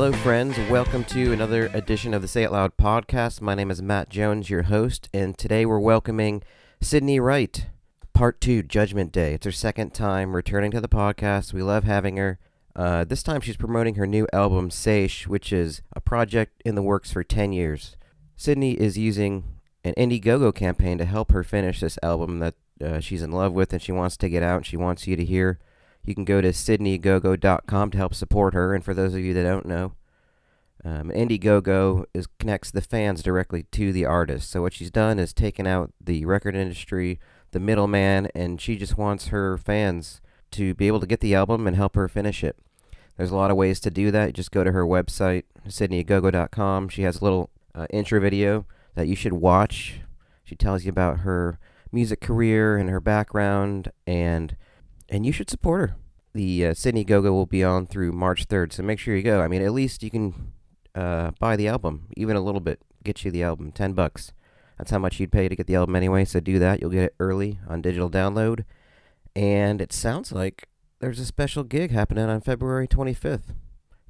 Hello, friends. Welcome to another edition of the Say It Loud podcast. My name is Matt Jones, your host, and today we're welcoming Sydney Wright, Part 2, Judgment Day. It's her second time returning to the podcast. We love having her. This time she's promoting her new album, Seiche, which is a project in the works for 10 years. Sydney is using an Indiegogo campaign to help her finish this album that she's in love with and she wants to get out and she wants you to hear. You can go to sydneygogo.com to help support her. And for those of you that don't know, Indiegogo connects the fans directly to the artist. So what she's done is taken out the record industry, the middleman, and she just wants her fans to be able to get the album and help her finish it. There's a lot of ways to do that. You just go to her website, sydneygogo.com. She has a little intro video that you should watch. She tells you about her music career and her background, and you should support her. The Sydney Go-Go will be on through March 3rd, so make sure you go. I mean, at least you can buy the album, even a little bit. Get you the album, $10. That's how much you'd pay to get the album anyway, so do that. You'll get it early on digital download. And it sounds like there's a special gig happening on February 25th.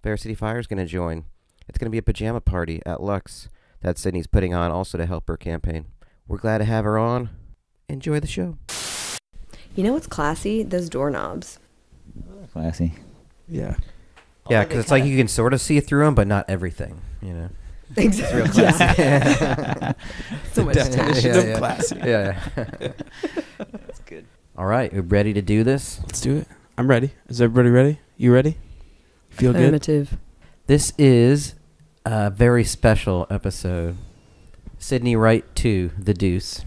Bear City Fire is going to join. It's going to be a pajama party at Lux that Sydney's putting on also to help her campaign. We're glad to have her on. Enjoy the show. You know what's classy? Those doorknobs. Classy. Yeah. Yeah, because it's like you can sort of see through them, but not everything, you know. Exactly. It's real classy. So much Definition of classy. Yeah. That's good. All right, we ready to do this? Let's do it. I'm ready. Is everybody ready? You ready? Feel good? Affirmative. This is a very special episode. Sydney Wright 2, The Deuce.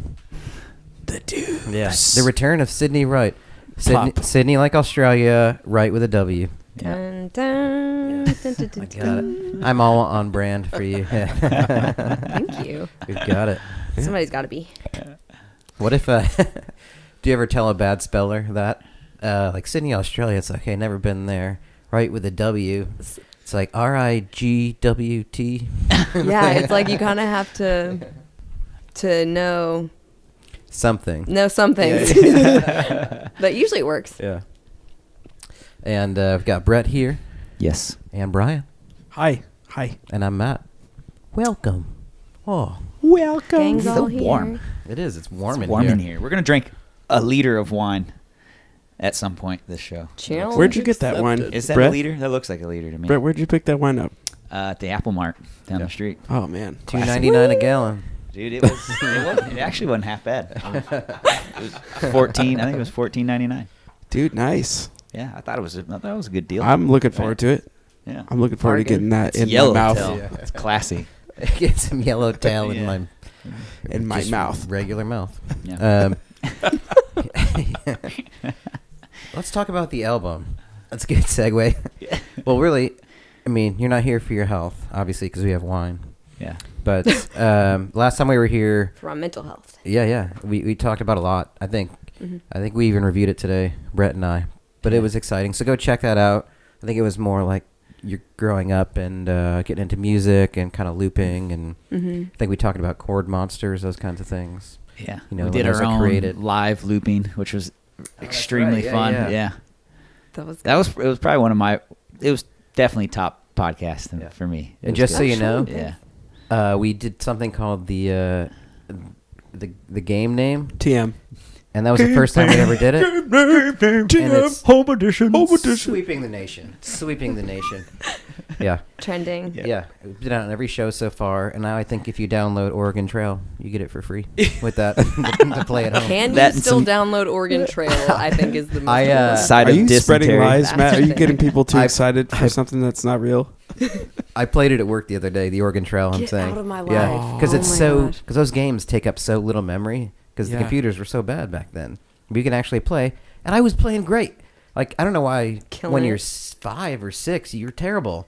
The Deuce. Yeah. The return of Sydney Wright. Plop. Sydney like Australia, Wright with a W. Dun, dun, dun, dun, dun, I got it. I'm all on brand for you. Thank you. We've got it. Somebody's got to be. What if, do you ever tell a bad speller that? Like Sydney, Australia, it's like, hey, never been there. Right with a W. It's like RIGWT. Yeah, it's like you kind of have to know something. Yeah. But usually it works. Yeah. And we've got Brett here. Yes. And Brian. Hi. And I'm Matt. Welcome. Oh. Welcome. Gang's So all here. warm. It is. It's warm It's in warm here. in here. We're going to drink a liter of wine at some point this show. Challenge Where'd you get that wine? Is that Brett? a liter? That looks like a liter to me. Brett, where'd you pick that wine up? At the Apple Mart down the street. Oh, man. $2.99 a gallon. Dude, it actually wasn't half bad. It was 14. I think it was $14.99. Dude, nice. Yeah, I thought it was a good deal. I'm looking forward to it. Yeah. I'm looking forward to getting that It's in my yellow mouth. tail. Yeah. It's classy. Get some yellow tail in Yeah. my In my just mouth. regular mouth. Yeah. Let's talk about the album. That's a good segue. Yeah. Well, really, I mean, you're not here for your health, obviously, because we have wine. Yeah. But last time we were here, for our mental health. yeah, we talked about a lot. I think we even reviewed it today, Brett and I. But it was exciting. So go check that out. I think it was more like you're growing up and getting into music and kind of looping. And I think we talked about chord monsters, those kinds of things. Yeah. You know, we did when those our are own created. live looping, which was extremely right. fun. Yeah. Yeah. That was It was probably one of my. It was definitely top podcast Yeah. for me. It And was just good. so you know, Yeah. we did something called the game name, TM. and that was the first time we ever did it. And it's Home edition. sweeping the nation. Yeah. trending. Yeah. We've been on every show so far, and now I think if you download Oregon Trail, you get it for free with that to play at home. Can That you and still some- download Oregon Trail? I think is the most I, important. Side Are of you spreading dysentery. lies, Matt? Are you getting people too I've- excited for something that's not real? I played it at work the other day, the Oregon Trail, I'm Get saying. out of my Yeah, life. because Oh it's my so, gosh. because those games take up so little memory, because the Yeah. computers were so bad back then. But you can actually play, and I was playing great. Like, I don't know why Killing when it. you're 5 or 6, you're terrible.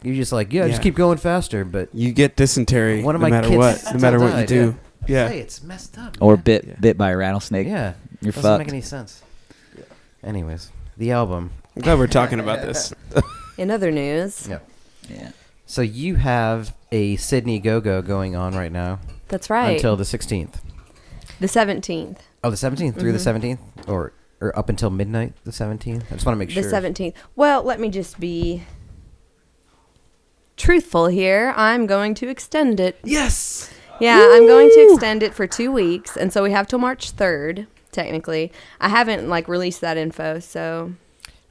You're just like, just Yeah. keep going faster, but You get dysentery one of no my matter kids what. No matter what you died, do. Yeah. Hey, it's messed up. Or man. bit by a rattlesnake. Yeah. You're Doesn't fucked. make any sense. Anyways, the album. I'm glad we're talking about this. In other news, Yeah. Yeah. So you have a Sydney Go-Go going on right now that's right. until the 16th. The 17th. Oh, the 17th through the 17th? Or up until midnight, the 17th? I just want to make sure. The 17th. Well, let me just be truthful here. I'm going to extend it. Yes. Yeah, I'm going to extend it for 2 weeks, and so we have till March 3rd, technically. I haven't, like, released that info, so...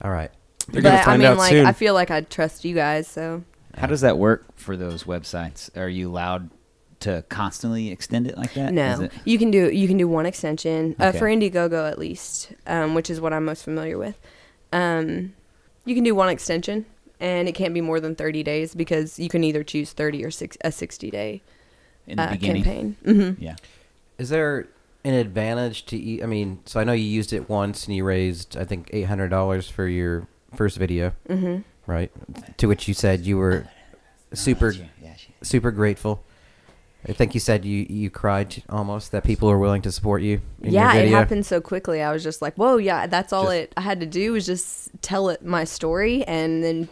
All right. They're going to find out soon. I feel like I trust you guys, so... How does that work for those websites? Are you allowed to constantly extend it like that? No. You can do one extension, Okay. for Indiegogo at least, which is what I'm most familiar with. You can do one extension, and it can't be more than 30 days because you can either choose 30 or a 60-day In the beginning? campaign. Mm-hmm. Yeah. Is there an advantage to? I mean, so I know you used it once and you raised, I think, $800 for your first video, right? To which you said you were super grateful. I think you said you cried almost that people were willing to support you in your Yeah, video. it happened so quickly. I was just like, whoa, yeah, that's all I had to do was just tell it my story, and then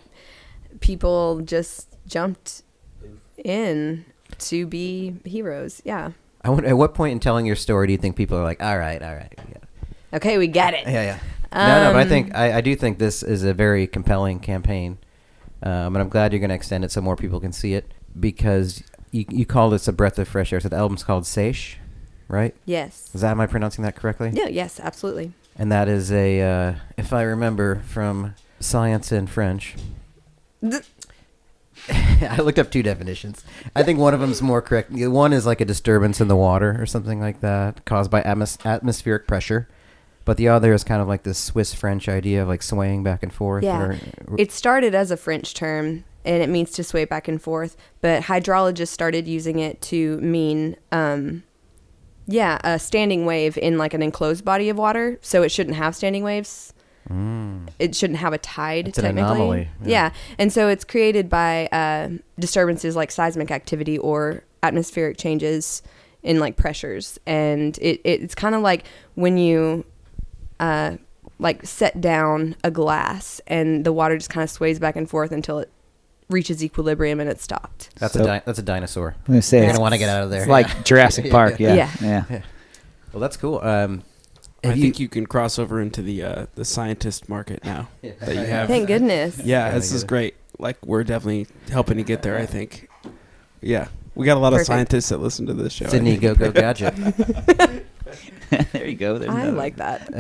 people just jumped in to be heroes. Yeah. I wonder, at what point in telling your story do you think people are like, all right, yeah. Okay, we get it. Yeah. No, but I do think this is a very compelling campaign, and I'm glad you're going to extend it so more people can see it, because you called this a breath of fresh air. So the album's called Seiche, right? Yes. Am I pronouncing that correctly? Yeah. Yes. Absolutely. And that is a, if I remember from science and French. I looked up 2 definitions. I think one of them's more correct. One is like a disturbance in the water or something like that, caused by atmospheric pressure. But the other is kind of like this Swiss-French idea of like swaying back and forth. Yeah. It started as a French term, and it means to sway back and forth. But hydrologists started using it to mean, a standing wave in like an enclosed body of water. So it shouldn't have standing waves. It shouldn't have a tide, It's an technically. anomaly. Yeah. And so it's created by disturbances like seismic activity or atmospheric changes in like pressures. And it's kind of like when you like set down a glass and the water just kind of sways back and forth until it reaches equilibrium and it's stopped. That's a dinosaur. I'm gonna say You're it's gonna want to get out of there. It's like Jurassic Park. Yeah. Well, that's cool. I think you can cross over into the scientist market now that you have. Thank goodness. Yeah, this is great. Like, we're definitely helping to get there, I think. Yeah. We got a lot of scientists that listen to this show. Sydney Go Gadget. There you go. There's I another. like that.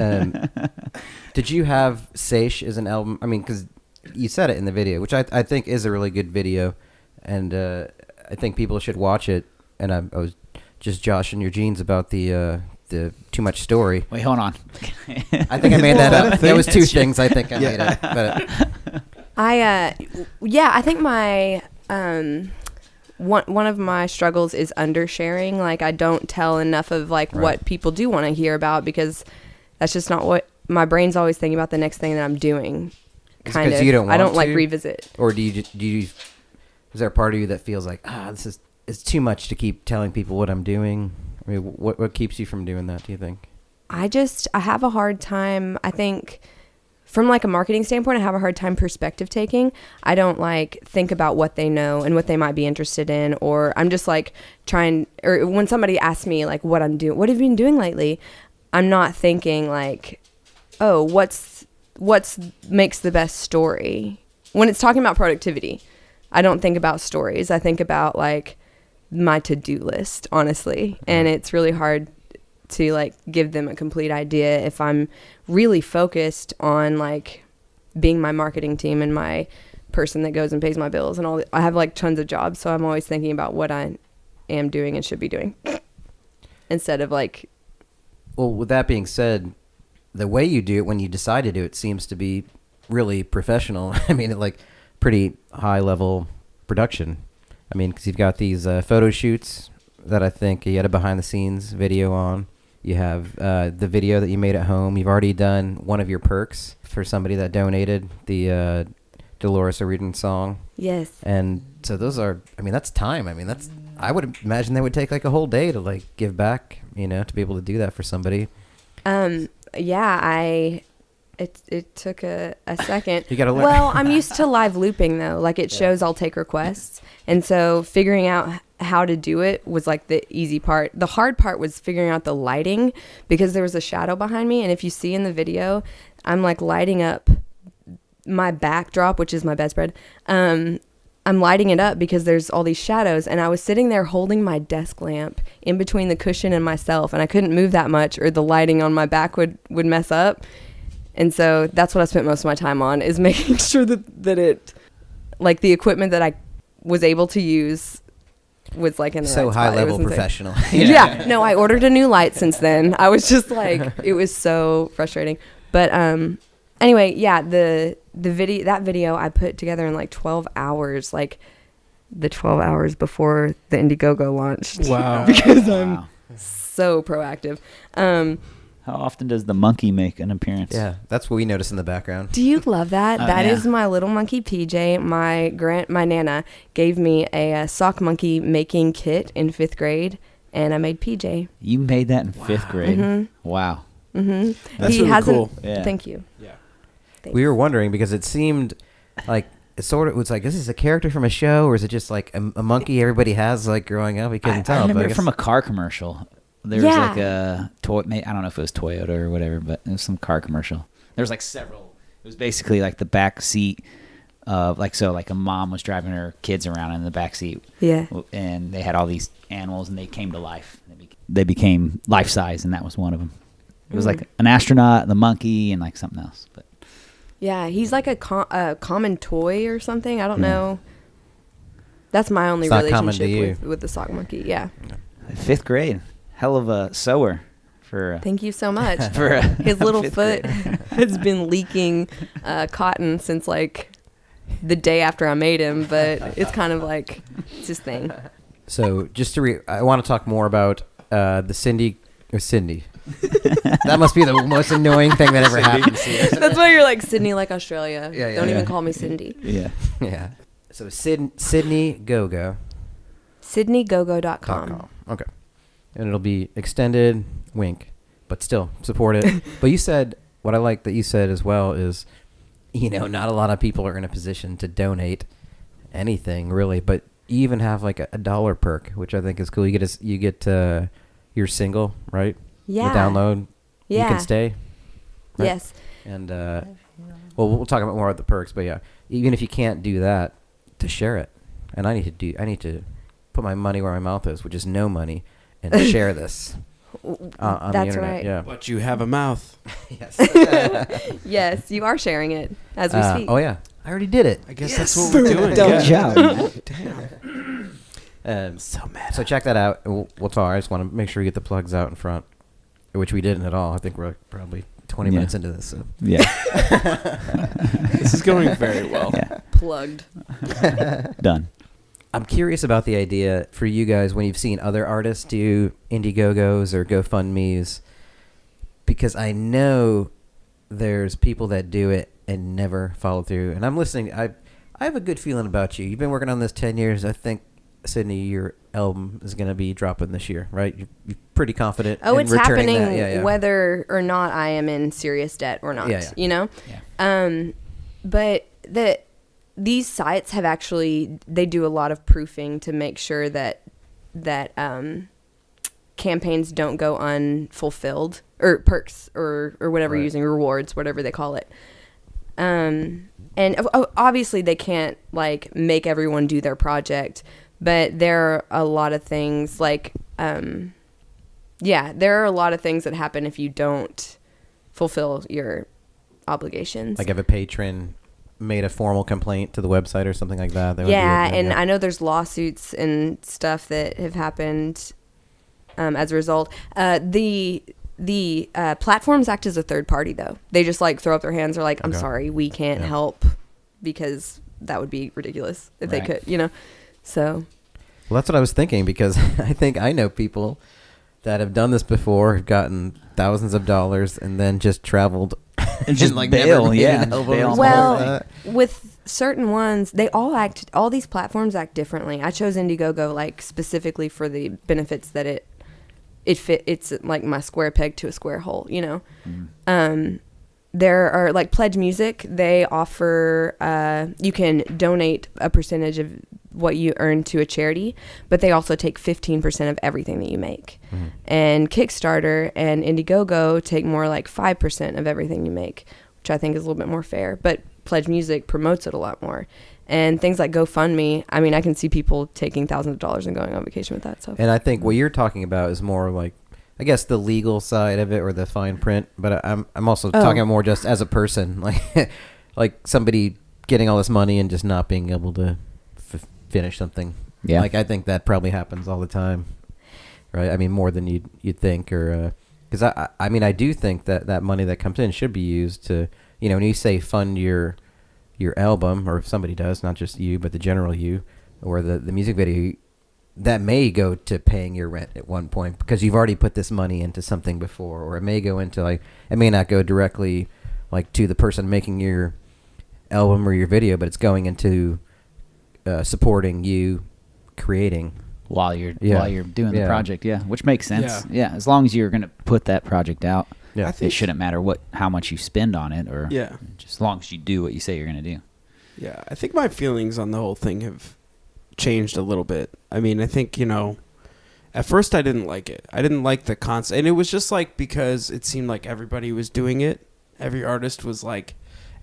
Did you have Seiche as an album? I mean, because you said it in the video, which I think is a really good video, and I think people should watch it. And I was just joshing your jeans about the too much story. Wait, hold on. I think I made that up. There was 2 things I think I made up. But I think my one of my struggles is undersharing. Like, I don't tell enough of like what people do want to hear about, because that's just not what my brain's always thinking about. The next thing that I'm doing, kind of. You don't want I don't like to? revisit. Or do you? Is there a part of you that feels like it's too much to keep telling people what I'm doing? I mean, what keeps you from doing that, do you think? I have a hard time, I think, from like a marketing standpoint, I have a hard time perspective taking. I don't like think about what they know and what they might be interested in, or I'm just like or when somebody asks me like what I'm doing, what have you been doing lately? I'm not thinking like, oh, what's makes the best story? When it's talking about productivity, I don't think about stories. I think about like my to-do list, honestly. And it's really hard to like give them a complete idea if I'm really focused on like being my marketing team and my person that goes and pays my bills and all. I have like tons of jobs, so I'm always thinking about what I am doing and should be doing instead of like. Well, with that being said, the way you do it when you decide to do it seems to be really professional. I mean, like pretty high level production. I mean, because you've got these photo shoots that I think you had a behind the scenes video on. You have the video that you made at home. You've already done one of your perks for somebody that donated, the Dolores O'Riordan song. Yes. And so those are, I mean, that's time. I mean, I would imagine that would take like a whole day to like give back, you know, to be able to do that for somebody. Yeah, it took a second. You gotta learn. Well, I'm used to live looping though. Like it shows I'll take requests. And so figuring out how to do it was like the easy part. The hard part was figuring out the lighting, because there was a shadow behind me. And if you see in the video, I'm like lighting up my backdrop, which is my bedspread, I'm lighting it up because there's all these shadows, and I was sitting there holding my desk lamp in between the cushion and myself, and I couldn't move that much or the lighting on my back would mess up. And so that's what I spent most of my time on, is making sure that it, like, the equipment that I was able to use was like in the So right high spot. It level was insane. professional. Yeah. No, I ordered a new light since then. I was just like, it was so frustrating. But anyway, yeah, the video I put together in like 12 hours, like the 12 hours before the Indiegogo launched. Wow. Because I'm so proactive. How often does the monkey make an appearance? Yeah, that's what we notice in the background. Do you love that? Oh, That yeah. is my little monkey PJ. My Nana gave me a sock monkey making kit in 5th grade, and I made PJ. You made that in 5th grade? Mm-hmm. Wow. Mm-hmm. That's He really hasn't. cool. Yeah. Thank you. Yeah. Thanks. We were wondering because it seemed like it sort of was like, this is a character from a show, or is it just like a monkey everybody has like growing up? We couldn't tell. I but remember it guess- from a car commercial. There was like a toy. I don't know if it was Toyota or whatever, but it was some car commercial. There was like several. It was basically like the back seat of like a mom was driving her kids around in the back seat. Yeah. And they had all these animals, and they came to life. They became life size, and that was one of them. It was like an astronaut, the monkey, and like something else. But Yeah, he's like a common toy or something. I don't know. That's my only It's not common to relationship you. with the sock monkey. Yeah. 5th grade, hell of a sewer for. Thank you so much. For His little 5th foot grader. has been leaking cotton since like the day after I made him, but it's kind of like it's his thing. So just to I want to talk more about the Cindy. That must be the most annoying thing that ever happened to you. That's why you're like Sydney, like Australia. Yeah, yeah, Don't even yeah. call me Cindy. Yeah. Yeah. So Sydney Gogo. SydneyGogo.com. Okay. And it'll be extended, wink, but still support it. But you said, what I like that you said as well is, not a lot of people are in a position to donate anything really, but you even have like a dollar perk, which I think is cool. You get your single, right? Yeah. The download. Yeah. You can stay. Right? Yes. And we'll talk about more about the perks, but yeah, even if you can't do that, to share it. And I need to put my money where my mouth is, which is no money, and share this on the That's internet. right. Yeah. But you have a mouth. Yes. Yes, you are sharing it as we speak. Oh yeah, I already did it. I guess that's what we're doing. Good job. Damn. So mad. So check that out. And we'll talk. I just want to make sure you get the plugs out in front, which we didn't at all. I think we're probably 20 minutes into this. So. Yeah. This is going very well. Yeah. Plugged. Done. I'm curious about the idea for you guys when you've seen other artists do Indiegogos or GoFundMes, because I know there's people that do it and never follow through. And I'm listening. I have a good feeling about you. You've been working on this 10 years. I think, Sydney, your album is going to be dropping this year, right? You're pretty confident Oh, in it's returning happening that. Yeah. whether or not I am in serious debt or not, Yeah. Yeah. But these sites have they do a lot of proofing to make sure that campaigns don't go unfulfilled, or perks or whatever you're using, rewards, whatever they call it. And obviously they can't like make everyone do their project, but there are a lot of things like, there are a lot of things that happen if you don't fulfill your obligations. Like if a patron made a formal complaint to the website or something like that. And I know there's lawsuits and stuff that have happened as a result. The platforms act as a third party, though. They just like throw up their hands. They're like, I'm sorry, we can't help, because that would be ridiculous if they could, So. Well, that's what I was thinking, because I think I know people that have done this before, have gotten thousands of dollars, and then just traveled And just like bail, never made yeah. an album or Bail. something Well, like that. with certain ones, they all these platforms act differently. I chose Indiegogo like specifically for the benefits that it fit. It's like my square peg to a square hole, There are like Pledge Music. They offer you can donate a percentage of what you earn to a charity, but they also take 15% of everything that you make. Mm-hmm. And Kickstarter and Indiegogo take more like 5% of everything you make, which I think is a little bit more fair. But Pledge Music promotes it a lot more. And things like GoFundMe, I mean, I can see people taking thousands of dollars and going on vacation with that. So, And I think what you're talking about is more like, I guess, the legal side of it or the fine print. But I'm also talking more just as a person, like somebody getting all this money and just not being able to finish something. Yeah. Like I think that probably happens all the time, right? I mean, more than you'd think, or because I mean, I do think that money that comes in should be used to, when you say fund your album, or if somebody does, not just you, but the general you, or the music video, that may go to paying your rent at one point because you've already put this money into something before, or it may go into it may not go directly to the person making your album or your video, but it's going into supporting you creating while you're doing the project, which makes sense. Yeah, as long as you're going to put that project out, it shouldn't matter how much you spend on it, or just as long as you do what you say you're going to do. Yeah, I think my feelings on the whole thing have changed a little bit. I mean, I think, at first I didn't like it. I didn't like the concept, and it was just because it seemed like everybody was doing it. Every artist was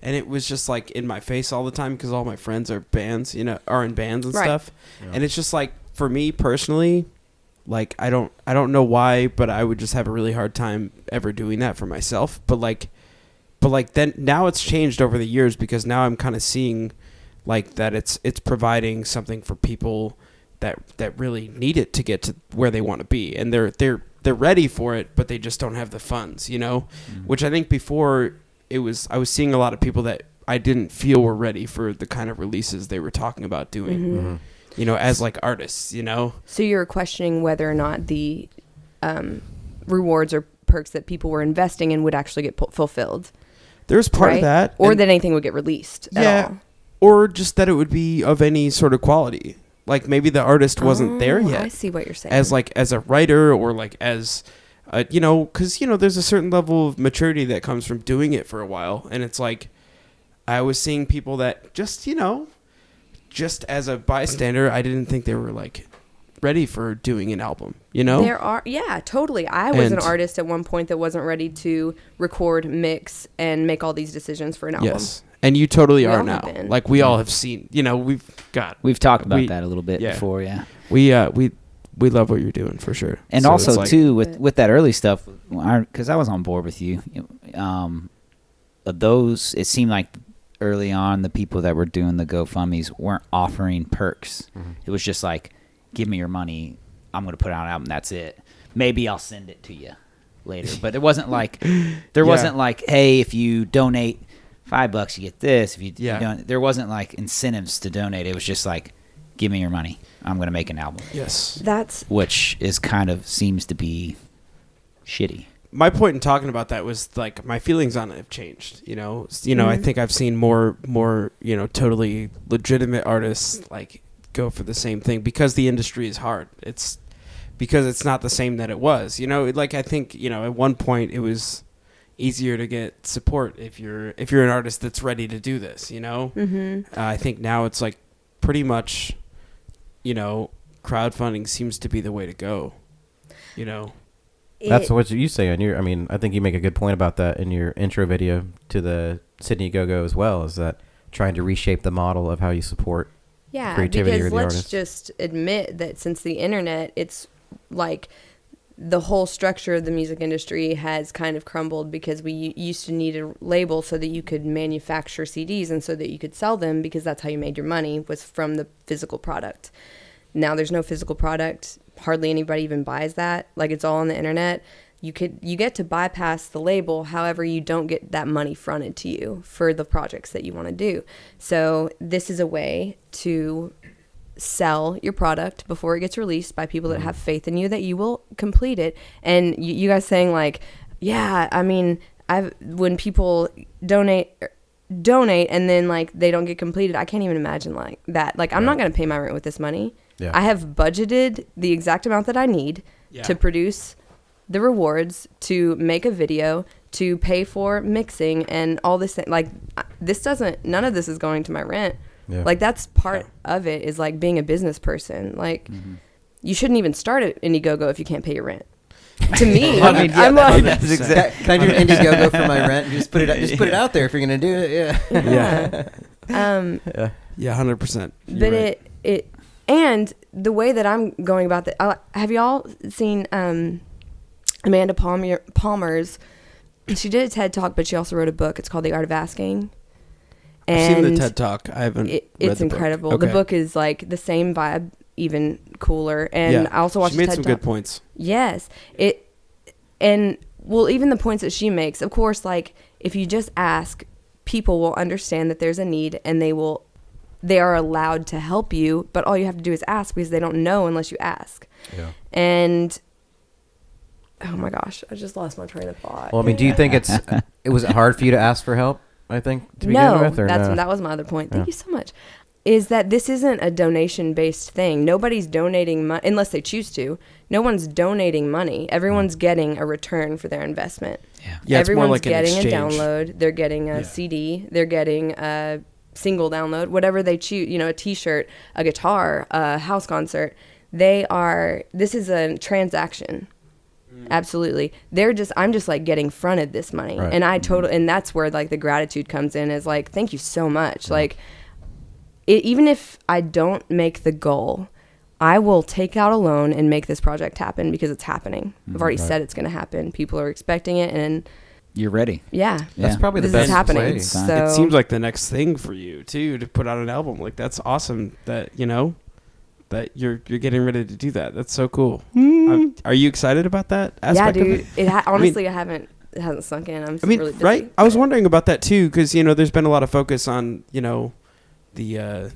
and it was just in my face all the time because all my friends are bands, are in bands and stuff. Yeah. And it's just for me personally, I don't know why, but I would just have a really hard time ever doing that for myself. But then now it's changed over the years because now I'm kind of seeing that it's providing something for people that really need it to get to where they want to be, and they're ready for it, but they just don't have the funds, Mm-hmm. Which I think before I was seeing a lot of people that I didn't feel were ready for the kind of releases they were talking about doing. Mm-hmm. As artists, So you're questioning whether or not the rewards or perks that people were investing in would actually get fulfilled. There's part of that. Or that anything would get released at all. Or just that it would be of any sort of quality. Maybe the artist wasn't there yet. I see what you're saying. As a writer, or as, because, there's a certain level of maturity that comes from doing it for a while. And it's I was seeing people that just as a bystander, I didn't think they were ready for doing an album, There are, totally. I was an artist at one point that wasn't ready to record, mix, and make all these decisions for an album. Yes. And you totally We are all now. have been. We all have seen, We've talked about that a little bit before, We love what you're doing for sure. And so also too with that early stuff, because I was on board with you. Those, it seemed like early on the people that were doing the GoFundMes weren't offering perks. Mm-hmm. It was just give me your money, I'm going to put out an album, that's it. Maybe I'll send it to you later. But it wasn't wasn't hey, if you donate $5 you get this. If you don't, there wasn't incentives to donate. It was just give me your money, I'm going to make an album. Yes. Which is kind of seems to be shitty. My point in talking about that was my feelings on it have changed. Mm-hmm. I think I've seen more totally legitimate artists go for the same thing because the industry is hard. It's because it's not the same that it was. I think at one point it was easier to get support if you're an artist that's ready to do this. Mm-hmm. I think now it's pretty much crowdfunding seems to be the way to go. That's what you say on your. I mean, I think you make a good point about that in your intro video to the Sydney Go-Go as well. Is that trying to reshape the model of how you support creativity because or the let's artist? just admit that since the internet, it's the whole structure of the music industry has kind of crumbled because we used to need a label so that you could manufacture CDs and so that you could sell them because that's how you made your money was from the physical product. Now there's no physical product. Hardly anybody even buys that. It's all on the internet. You get to bypass the label. However, you don't get that money fronted to you for the projects that you want to do. So this is a way to sell your product before it gets released by people that have faith in you that you will complete it. And you guys saying I mean, when people donate and then they don't get completed, I can't even imagine that. I'm not going to pay my rent with this money. Yeah. I have budgeted the exact amount that I need to produce the rewards, to make a video, to pay for mixing and all this thing. None of this is going to my rent. Yeah. That's part of it is being a business person. Mm-hmm. You shouldn't even start at Indiegogo if you can't pay your rent. To me, I mean, I'm that's exact. Can I do Indiegogo for my rent? Just put it out there if you're gonna do it. Yeah. Yeah, 100%. But right. it and the way that I'm going about that, have y'all seen Amanda Palmer's? She did a TED Talk, but she also wrote a book. It's called The Art of Asking. I've seen the TED Talk. I haven't read it's the incredible. book. The Okay. book is like the same vibe, even cooler. And I also watched she made TED some Talk. good points. Yes. Well, even the points that she makes, of course, like if you just ask, people will understand that there's a need and they are allowed to help you, but all you have to do is ask because they don't know unless you ask. Yeah. And oh my gosh, I just lost my train of thought. Well, I mean, do you think it was hard for you to ask for help? I think to begin with, or no? That was my other point. Thank you so much. Is that this isn't a donation-based thing. Nobody's donating money unless they choose to. No one's donating money. Everyone's getting a return for their investment. Yeah, it's more Everyone's like an getting exchange. a download. They're getting a CD. They're getting a single download, whatever they choose. A T-shirt, a guitar, a house concert. This is a transaction. Absolutely. I'm just like getting fronted this money. Right. And and that's where like the gratitude comes in, is like, thank you so much. Like, even if I don't make the goal, I will take out a loan and make this project happen because it's happening. I've already said it's going to happen. People are expecting it, and You're ready. yeah. That's probably the This is best happening. way. So It seems like the next thing for you too, to put out an album. Like, that's awesome that that you're getting ready to do that. That's so cool. Are you excited about that aspect yeah, of dude. it? Honestly, it hasn't sunk in. I'm really busy. Right? I was wondering about that too, because there's been a lot of focus on the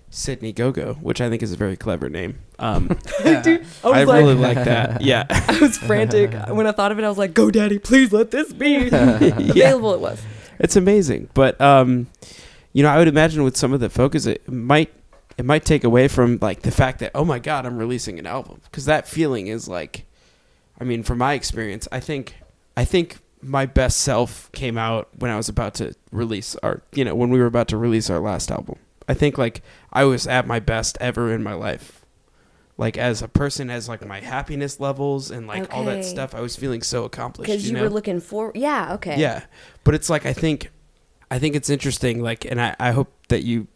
Sydney Go-Go, which I think is a very clever name. Dude, I really like that. Yeah. I was frantic when I thought of it. I was like, "Go, Daddy, please let this be available." It was. It's amazing, but I would imagine with some of the focus, it might take away from like the fact that, oh my God, I'm releasing an album, because that feeling is like, I mean, from my experience, I think my best self came out when I was about to release when we were about to release our last album. I think like I was at my best ever in my life, like as a person, as like my happiness levels and like all that stuff. I was feeling so accomplished Because you were looking for, yeah, okay. Yeah, but it's like I think it's interesting, like, and I hope that you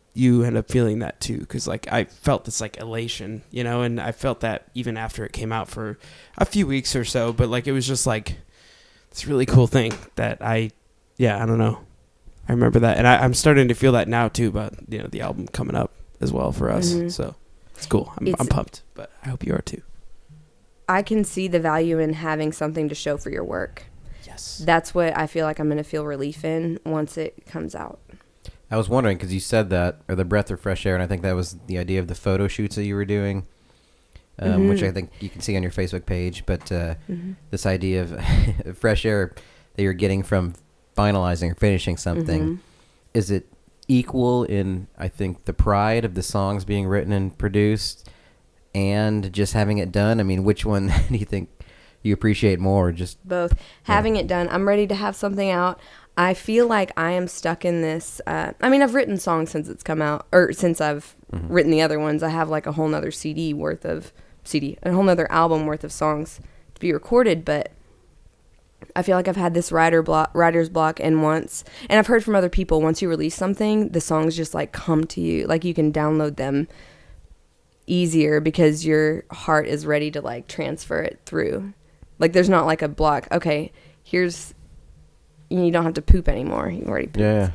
end up feeling that too, because like I felt this like elation, and I felt that even after it came out for a few weeks or so. But like it was just like this really cool thing that I don't know. I remember that, and I'm starting to feel that now too about the album coming up as well for us. Mm-hmm. So it's cool. I'm pumped, but I hope you are too. I can see the value in having something to show for your work. Yes, That's what I feel like I'm going to feel relief in once it comes out. I was wondering, because you said that, or the breath of fresh air, and I think that was the idea of the photo shoots that you were doing, which I think you can see on your Facebook page. But this idea of fresh air that you're getting from finalizing or finishing something, is it equal in, I think, the pride of the songs being written and produced and just having it done? I mean, which one do you think you appreciate more? Just Both. Having it done. I'm ready to have something out. I feel like I am stuck in this. I've written songs since it's come out, or since I've written the other ones. I have like a whole nother a whole nother album worth of songs to be recorded, but I feel like I've had this writer's block, and I've heard from other people, once you release something, the songs just like come to you. Like you can download them easier because your heart is ready to like transfer it through. Like there's not like a block. Okay, you don't have to poop anymore. You've already pooped. Yeah.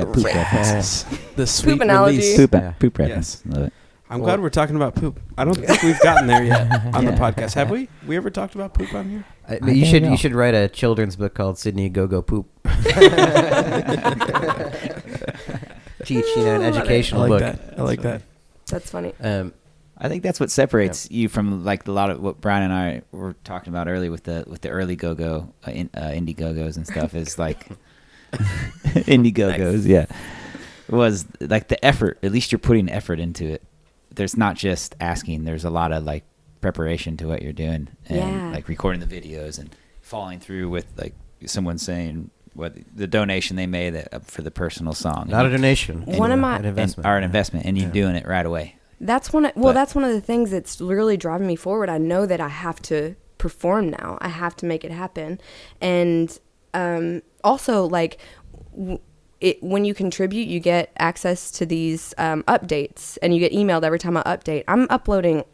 Poop references. The sweet Poop analogy. release. Poop reference. Yes. Love it. I'm glad we're talking about poop. I don't think we've gotten there yet on the podcast. Have we? We ever talked about poop on here? You should write a children's book called Sydney Go-Go Poop. Teach, an educational book. I like that. That's funny. I think that's what separates you from like a lot of what Brian and I were talking about earlier with the early go-go Indiegogos and stuff is like Indiegogos, yeah, was like the effort. At least you're putting effort into it. There's not just asking. There's a lot of like preparation to what you're doing, and like recording the videos and following through with like someone saying what the donation they made for the personal song. Not a donation. An investment. An investment, and you doing it right away. That's one of the things that's really driving me forward. I know that I have to perform now. I have to make it happen. And also, like, when you contribute, you get access to these updates, and you get emailed every time I update. I'm uploading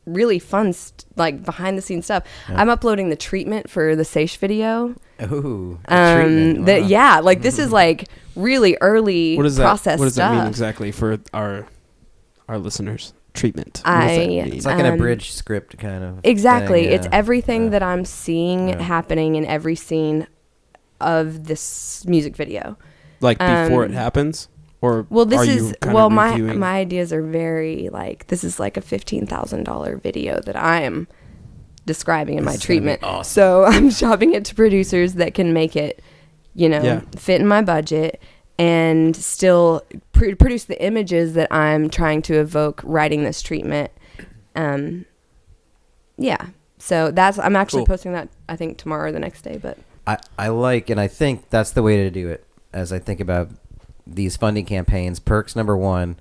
really fun, like behind the scenes stuff. Yeah. I'm uploading the treatment for the Seiche video. Ooh, treatment. Wow. Yeah, like this is like really early process What does stuff. that mean exactly for our listeners? Treatment. It's like an abridged script kind of exactly thing, it's yeah. everything that I'm seeing Yeah. happening in every scene of this music video. Like before it happens, or well, this are is you kind of reviewing? my ideas are very like, this is like a $15,000 video that I am describing in my treatment. Awesome. So I'm shopping it to producers that can make it, fit in my budget and still produce the images that I'm trying to evoke writing this treatment. Yeah. So I'm actually Cool. posting that, I think, tomorrow or the next day, but I like, and I think that's the way to do it. As I think about these funding campaigns, perk's number one.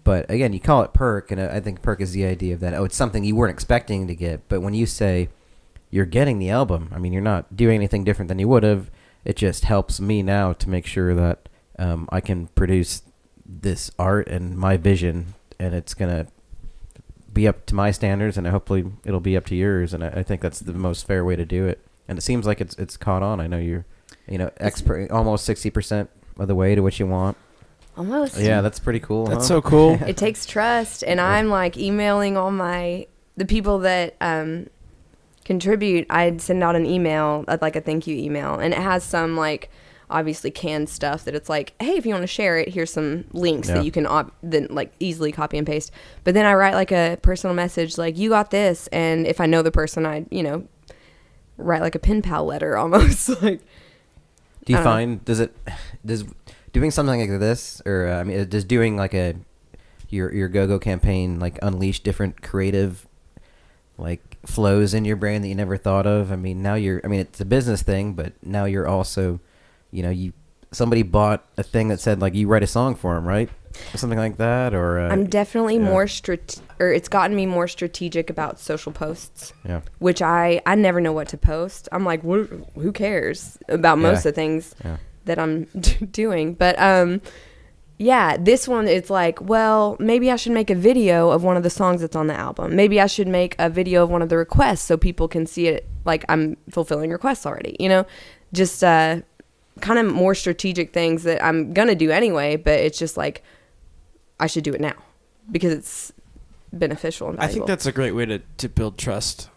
But again, you call it perk, and I think perk is the idea of that. Oh, it's something you weren't expecting to get. But when you say you're getting the album, I mean, you're not doing anything different than you would have. It just helps me now to make sure that I can produce this art and my vision, and it's gonna be up to my standards, and hopefully it'll be up to yours. And I think that's the most fair way to do it. And it seems like it's caught on. I know you're, expert, almost 60% of the way to what you want. almost. Yeah, that's pretty cool. That's so cool. It takes trust, and I'm like emailing all the people that contribute. I'd send out an email, like a thank you email, and it has some like obviously canned stuff that it's like, hey, if you want to share it, here's some links that you can then like easily copy and paste. But then I write like a personal message like, you got this, and if I know the person, I write like a pen pal letter almost. Like, Do you find does doing something like this, or does doing like your go-go campaign like unleash different creative like flows in your brain that you never thought of? I mean, now it's a business thing, but now you're also, somebody bought a thing that said like you write a song for them, right? Or something like that, or I'm definitely more it's gotten me more strategic about social posts. Yeah. Which I never know what to post. I'm like, who cares about most of the things that I'm doing? But yeah, this one, it's like, well, maybe I should make a video of one of the songs that's on the album. Maybe I should make a video of one of the requests so people can see it, like I'm fulfilling requests already, just kind of more strategic things that I'm gonna do anyway, but it's just like I should do it now because it's beneficial and valuable. I think that's a great way to build trust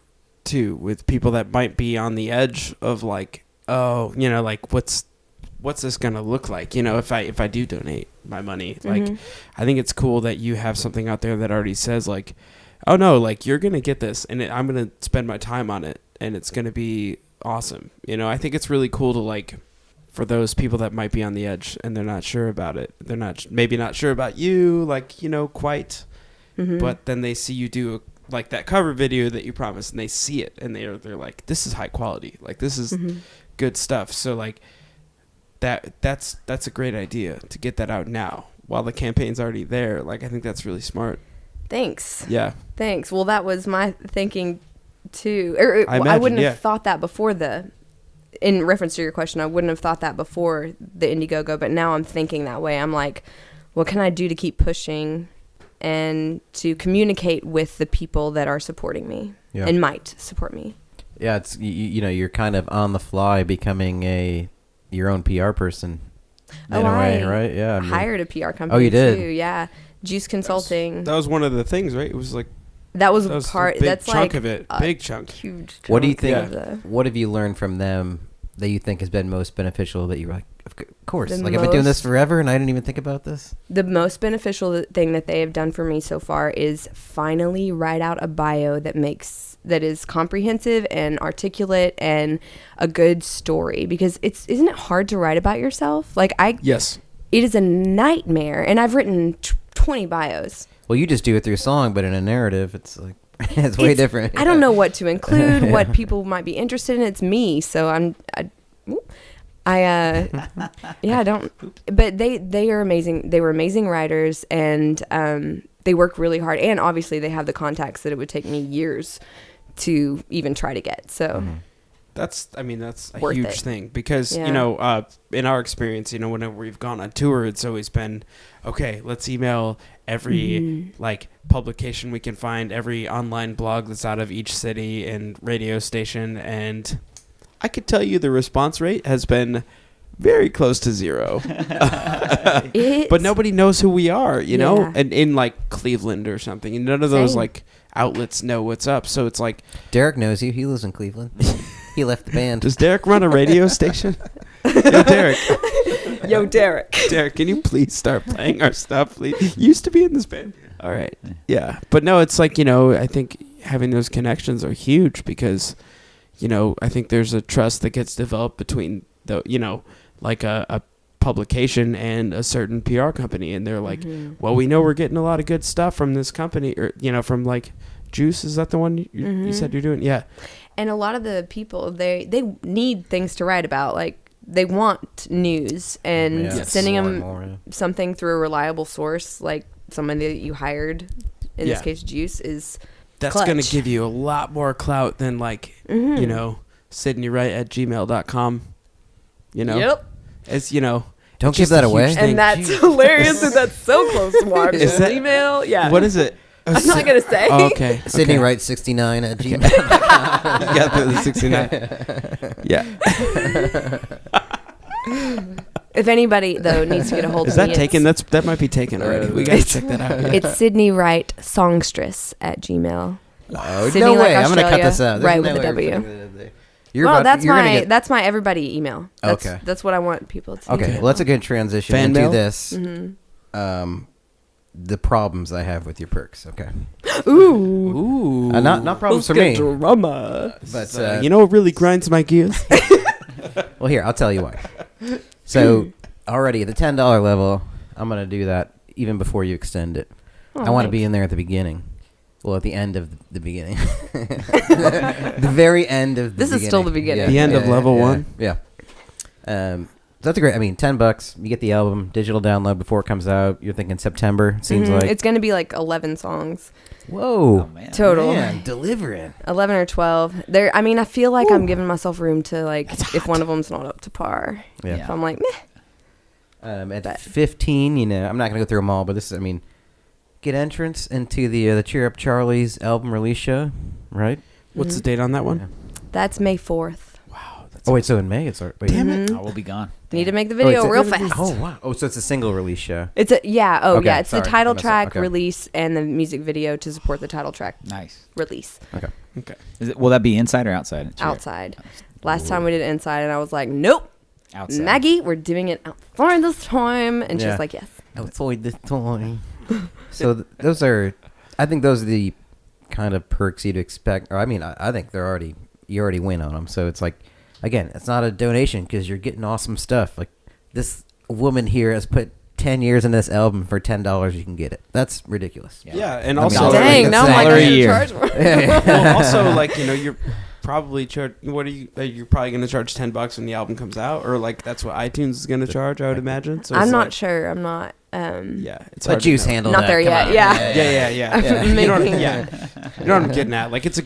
too with people that might be on the edge of like, oh, like what's this gonna look like? If I do donate my money, like I think it's cool that you have something out there that already says like, oh no, like you're gonna get this, and I'm gonna spend my time on it, and it's gonna be awesome. I think it's really cool to like, for those people that might be on the edge and they're not sure about it, they're maybe not sure about you, like quite, but then they see you do like that cover video that you promised, and they see it, and they're like, this is high quality, like this is good stuff. So like that's a great idea to get that out now while the campaign's already there. Like I think that's really smart. Thanks. Yeah. Thanks. Well, that was my thinking too. I wouldn't have thought that before in reference to your question, I wouldn't have thought that before the Indiegogo, but now I'm thinking that way. I'm like, what can I do to keep pushing and to communicate with the people that are supporting me and might support me? Yeah, it's you're kind of on the fly becoming your own PR person in a way, right? Yeah, hired a PR company. Oh, you did? Too. Yeah, Juice Consulting. That was one of the things, right? It was like that was part. A big that's chunk like of it. Big chunk. Huge. What do you think? Yeah. What have you learned from them that you think has been most beneficial? That you were like, of course, like I've been doing this forever, and I didn't even think about this. The most beneficial thing that they have done for me so far is finally write out a bio that is comprehensive and articulate and a good story, because isn't it hard to write about yourself? Like Yes. It is a nightmare, and I've written 20 bios. Well, you just do it through song, but in a narrative, it's like it's way different. I don't know what to include, what people might be interested in. It's me, so I don't. But they are amazing. They were amazing writers, and they work really hard. And obviously, they have the contacts that it would take me years to even try to get. So That's a Worth huge it. thing because, Yeah. you know, in our experience, you know, whenever we've gone on tour, it's always been, okay, let's email every like publication we can find, every online blog that's out of each city and radio station. And I could tell you the response rate has been very close to zero. But nobody knows who we are, you know, Yeah. and in like Cleveland or something. And none of those Same. like outlets know what's up. So it's like, Derek knows you. He lives in Cleveland. He left the band. does Derek run a radio station? Yo, Derek. Yo, Derek. Derek, can you please start playing our stuff, please? You used to be in this band. All right. Yeah. But no, it's like, you know, I think having those connections are huge because, you know, I think there's a trust that gets developed between the, you know, like a publication and a certain PR company. And they're like, well, we know we're getting a lot of good stuff from this company, or, you know, from like Juice. Is that the one you said you're doing? Yeah. And a lot of the people, they need things to write about. Like, they want news, and Yeah, sending more them and more, yeah. something through a reliable source, like somebody that you hired, in Yeah. this case Juice, is That's clutch. going to give you a lot more clout than like, you know, Sydney Wright at gmail.com. You know? Yep. It's, you know. Don't it's give just a that huge away. thing. And that's hilarious, and that's so close to our Is that- email. Yeah. What is it? I'm not going to say. Oh, okay. Sydney okay. Wright 69 at Gmail. You got the 69. Yeah. If anybody, though, needs to get a hold Is of me, that taken? That might be taken already. We got to check that out. it's Sydney Wright Songstress at Gmail. Oh, Sydney, no like way. I'm going to cut Australia, this out. There's right no with a way W. we're putting that in there. Well, that's you're gonna my get- that's my everybody email. That's, Okay. That's what I want people to. Okay, do. well, that's a good transition Fan into mail? this. Mm-hmm. The problems I have with your perks. Okay, Ooh. Ooh. not problems for me, Drama. but You know what really grinds my gears? well, here I'll tell you why. So already at the $10 level, I'm gonna do that even before you extend it. I want to be in there at the beginning. Well, at the end of the beginning. The very end of the This is still the beginning. The end of level one? Yeah. That's a great. I mean, $10. You get the album, digital download before it comes out. You're thinking September. Seems like It's going to be like 11 songs whoa, Oh, man. total. man, delivering. 11 or 12. There. I mean, I feel like I'm giving myself room to, like, if one of them's not up to par. Yeah. If I'm like, meh. At But- 15, you know, I'm not gonna go through them all, but this is, I mean, get entrance into the Cheer Up Charlie's album release show, right? What's the date on that one? That's May 4th. Wow. That's Oh wait, so in May it's wait. Damn it. Oh, we'll be gone. Need to make the Oh, video it's a- real fast. Oh wow. Oh, so it's a single release show. It's a Okay, yeah, it's sorry, the I title messed up. track Okay. release and the music video to support the title track Nice. release Okay. Okay. Will that be inside or outside? outside. Last time we did it inside, and I was like, nope, Outside. Maggie, we're doing it outside this time, and Yeah. she's like, yes. Avoid this toy. So those are, I think those are the kind of perks you'd expect. Or I mean, I think you already win on them. So it's like, again, it's not a donation because you're getting awesome stuff. Like this woman here has put 10 years in this album for $10. You can get it. That's ridiculous. Yeah, and I mean, also Dollar Dang, rate, now I'm that's like, salary I'm a year. gonna charge more. well, also like, you know, you're probably what are you're probably going to charge $10 when the album comes out, or like that's what iTunes is going to charge, I would imagine. So I'm it's not like, sure. I'm not. Yeah, it's Let hard to Juice know. handle Not that. there Come yet, on. yeah. Yeah. You know what, Making- yeah. You know what I'm getting at? Like it's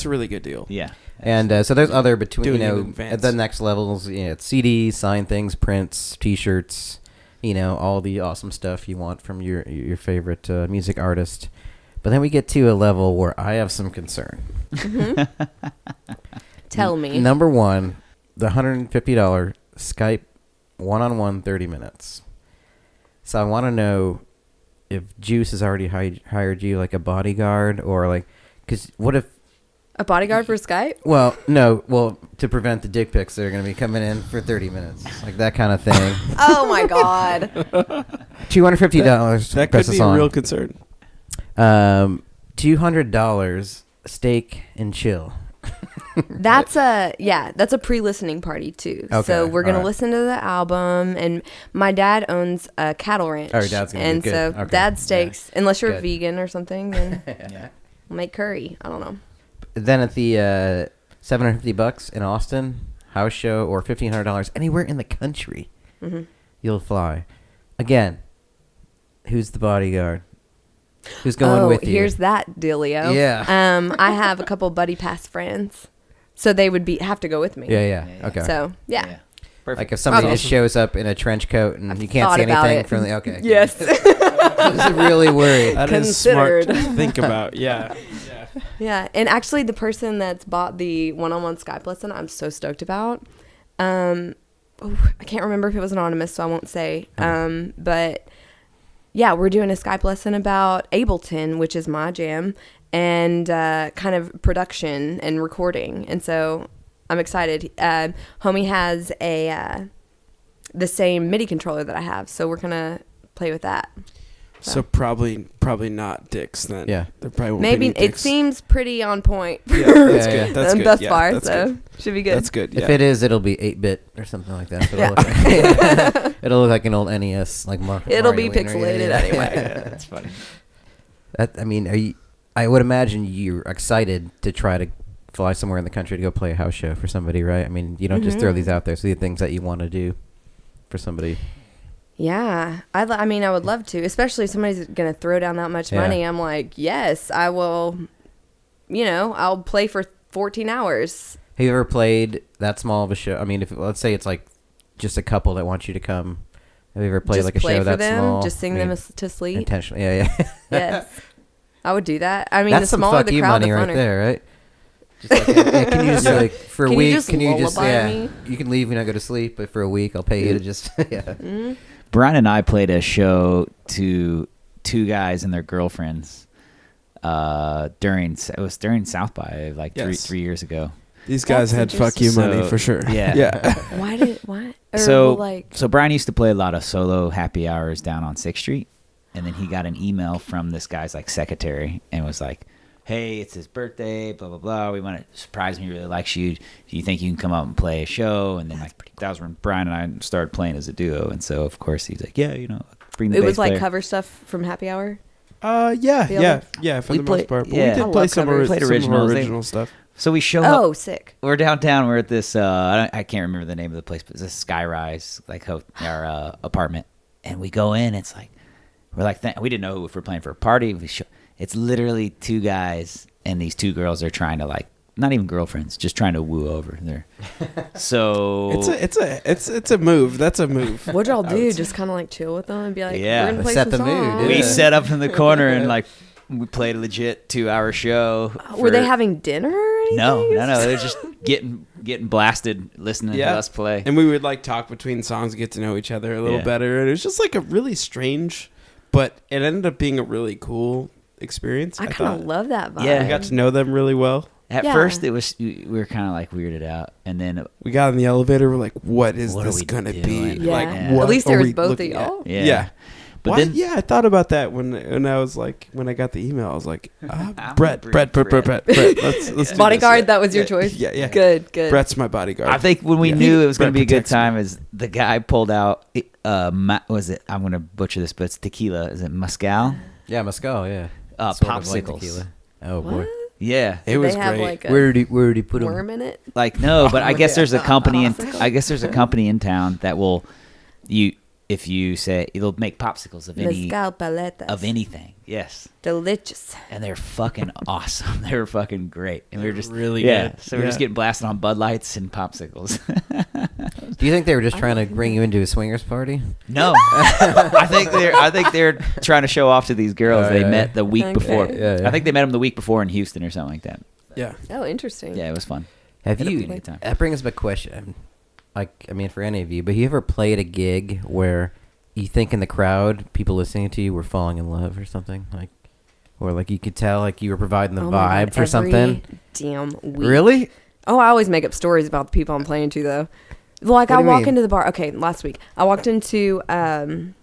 a really good deal. Yeah. And so there's other between, Doing you it in know, advance. at the next levels, you know, it's CDs, signed things, prints, T-shirts, you know, all the awesome stuff you want from your favorite music artist. But then we get to a level where I have some concern. Tell me. Number one, the $150 Skype one-on-one 30 minutes. So I want to know if Juice has already hired you like a bodyguard, or like, because what if, A bodyguard for Skype? well, no, well, to prevent the dick pics that are going to be coming in for 30 minutes, like that kind of thing. Oh my god. $250. That press could be us a on. real concern. $200 steak and chill. That's a pre-listening party too. Okay, So we're gonna alright. listen to the album, and my dad owns a cattle ranch. Oh, your dad's gonna be and good. so Okay. dad steaks. Unless you're Good. vegan or something, then Yeah. we'll make curry. I don't know. Then at the $750 in Austin house show, or $1,500 anywhere in the country, you'll fly. Again, who's the bodyguard? Who's going with you? Here's that dealio. Yeah. I have a couple buddy pass friends. So they would have to go with me. Yeah. Okay. So, yeah. Perfect. Like if somebody Awesome. just shows up in a trench coat and you can't thought see about anything it. from the okay. Yes. I was really worried. That is smart to Considered. think about. Yeah. Yeah, and actually the person that's bought the one-on-one Skype lesson, I'm so stoked about. I can't remember if it was anonymous, so I won't say. But yeah, we're doing a Skype lesson about Ableton, which is my jam, and kind of production and recording. And so I'm excited. Homie has the same MIDI controller that I have, so we're gonna play with that. So probably not dicks then. Yeah. There probably won't Maybe be any it dicks. seems pretty on point. Yeah, that's Yeah, good. That's good. thus Yeah, far, that's so good. should be good. That's good. Yeah. If it is, it'll be 8-bit or something like that. So Yeah. it'll, look, it'll look like an old NES, like It'll be Mario Wiener. pixelated Yeah. anyway. That's funny. I would imagine you're excited to try to fly somewhere in the country to go play a house show for somebody, right? I mean, you don't just throw these out there. So the things that you want to do for somebody. Yeah, I mean, I would love to, especially if somebody's gonna throw down that much Yeah. money. I'm like, yes, I will. I'll play for 14 hours. Have you ever played that small of a show? I mean, if let's say it's like just a couple that want you to come. Have you ever played Just like a play show for that them, small? just sing them to sleep. Intentionally, yeah. Yes, I would do that. I mean, That's the some smaller fuck the you crowd, money the right funner. there, right? Just like, yeah, can you just like for a Can you week? just Can you just lullaby me? You can leave when I go to sleep, but for a week I'll pay you to just yeah. Mm-hmm. Brian and I played a show to two guys and their girlfriends during South by like Yes. three years ago. These guys That's had fuck you money So, for sure. yeah. Yeah. Why? Or, So like, so Brian used to play a lot of solo happy hours down on 6th Street, and then he got an email from this guy's like secretary and was like, "Hey, it's his birthday, blah blah blah. We want to surprise him. He really likes you. Do you think you can come out and play a show?" And then like that was when Brian and I started playing as a duo, and so of course he's like, "Yeah, bring the it bass was like player." cover stuff from Happy Hour. Yeah. For We the play- most part. But yeah. we I did love play some covers. Played some of our originals. original stuff. So we show Oh, up. sick. We're downtown. We're at this. I can't remember the name of the place, but it's a skyrise, like our apartment. And we go in. It's like we're like we didn't know if we're playing for a party. It's literally two guys and these two girls are trying to like not even girlfriends, just trying to woo over there. So It's a move. That's a move. What'd y'all I do? would say. Just kind of like chill with them and be like, Yeah. we're gonna play Set some the mood, songs. we Yeah. set up in the corner and like we played a legit 2-hour show. Were they for- having dinner or anything? No. They're just getting blasted listening to us play. And we would like talk between songs, get to know each other a little Yeah. better, and it was just like a really strange, but it ended up being a really cool experience. I kind of thought. love that vibe. Yeah. We got to know them really well. At Yeah. first, we were kind of like weirded out, and then We got in the elevator. We're like, "What is What are this we gonna be?" doing? Yeah. Like, Yeah. what At least are there was we both of looking at? y'all. yeah. But But then yeah, I thought about that when I was like, when I got the email, I was like, I'm Brett. Let's do Bodyguard, this. that was your Yeah, choice? Yeah. Good. Brett's my bodyguard. I think when we Yeah. knew it was going to Brett be a good protects me. time, is the guy pulled out. Was it? I'm going to butcher this, but it's tequila. Is it mezcal? Yeah, mezcal, yeah. Sort of like Popsicles. tequila. Oh boy. What? Yeah. It was they have great. like a Where did he put him? worm in it? Like no, but I guess there's a company in Popsicle? I guess there's a company in town that will if you say it'll make popsicles of Mezcal paletas. anything. Yes. Delicious. And they're fucking awesome. They were fucking great. And we were just really yeah. good. So we're just getting blasted on Bud Lights and popsicles. Do you think they were just trying to bring you into a swingers party? No, I think they're trying to show off to these girls Oh, they yeah. met the week Okay. before. Yeah. I think they met them the week before in Houston or something like that. Yeah. Oh, interesting. Yeah, it was fun. Have Ended up you? being a good time. That brings up a question. Like, I mean, for any of you, but you ever played a gig where you think in the crowd, people listening to you were falling in love or something, like, or like you could tell like you were providing the Oh my vibe God, for something? Damn week. Really? Oh, I always make up stories about the people I'm playing to, though. Like, What I do you walk mean? into the bar. Okay, last week. I walked into, where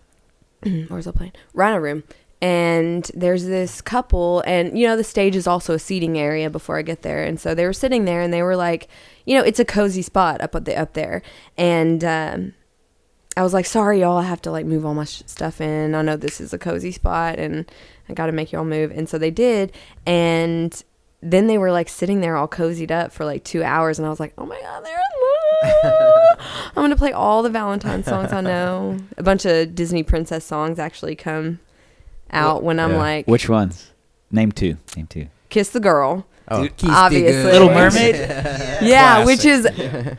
was I playing? Rhino Room. And there's this couple, and, the stage is also a seating area before I get there. And so they were sitting there, and they were like, it's a cozy spot up there. And I was like, sorry, y'all, I have to, like, move all my stuff in. I know this is a cozy spot, and I got to make y'all move. And so they did, and then they were like sitting there all cozied up for like 2 hours, and I was like, oh my God, they're in love. I'm going to play all the Valentine songs I know. A bunch of Disney princess songs actually come out when I'm Yeah. like, Which ones? Name two. Kiss the Girl. Oh, Dude, Kiss the obviously. Girl. Little Mermaid? Yeah, which Classic. is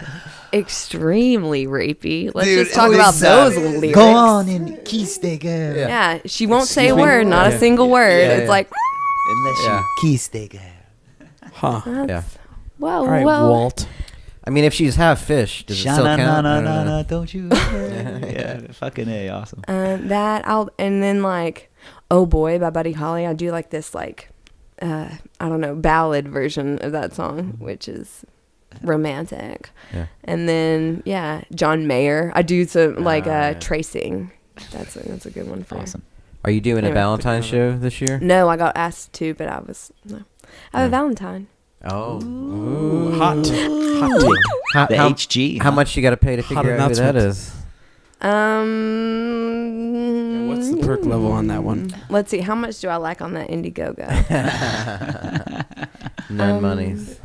extremely rapey. Let's Dude, just talk oh, about it's, those lyrics. Go on and kiss the girl. Yeah, she won't say a Excuse me? word, not Yeah. a single word. Yeah, It's yeah. like, Unless Yeah. you kiss the girl. Huh. Yeah. whoa, All right, whoa. Walt. I mean, if she's half fish, does it still count? I don't know. don't you? Yeah, fucking A, awesome. And then like, Oh Boy by Buddy Holly. I do like this like, I don't know, ballad version of that song, which is romantic. Yeah. And then John Mayer. I do some like yeah. Tracing. That's a good one for Awesome. Are you doing a Anyway. Valentine's show this year? No, I got asked to, but I have a Valentine. Oh. Ooh, hot take. How, The how, HG. how much you got to pay to Hot figure out who that announcement. is? What's the perk level on that one? Let's see. How much do I like on that Indiegogo? None monies.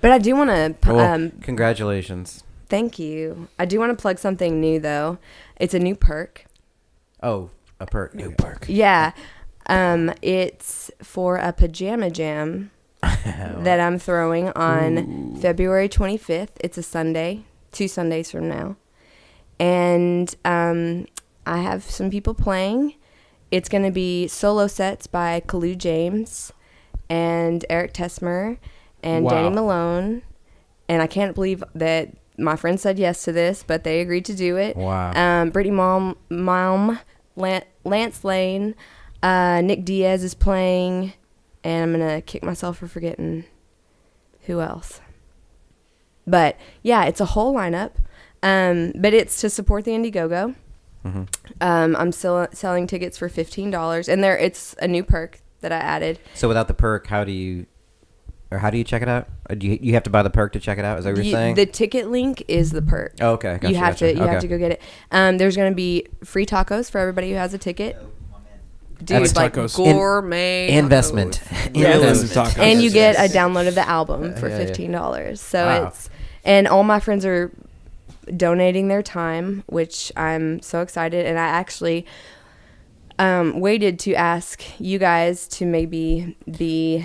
But I do want to. Well, congratulations. Thank you. I do want to plug something new though. It's a new perk. Oh, a perk. New perk. Yeah. It's for a pajama jam that I'm throwing on February 25th. It's a Sunday, 2 Sundays from now. And I have some people playing. It's going to be solo sets by Kalu James and Eric Tesmer and Wow. Danny Malone. And I can't believe that my friend said yes to this, but they agreed to do it. Wow. Brittany Malm, Lance Lane, Nick Diaz is playing, and I'm going to kick myself for forgetting who else. But, yeah, it's a whole lineup, but it's to support the Indiegogo. Mm-hmm. I'm still selling tickets for $15, and it's a new perk that I added. So without the perk, how do you check it out? Do you have to buy the perk to check it out? Is that what you're saying? The ticket link is the perk. Oh, okay. Gotcha, you have gotcha. to have to go get it. There's going to be free tacos for everybody who has a ticket. Dude, That's like tacos. gourmet Investment. Yeah, Investment. tacos. and you get Yes. a download of the album for Yeah, yeah. $15. So Wow. and all my friends are donating their time, which I'm so excited. And I actually waited to ask you guys to maybe be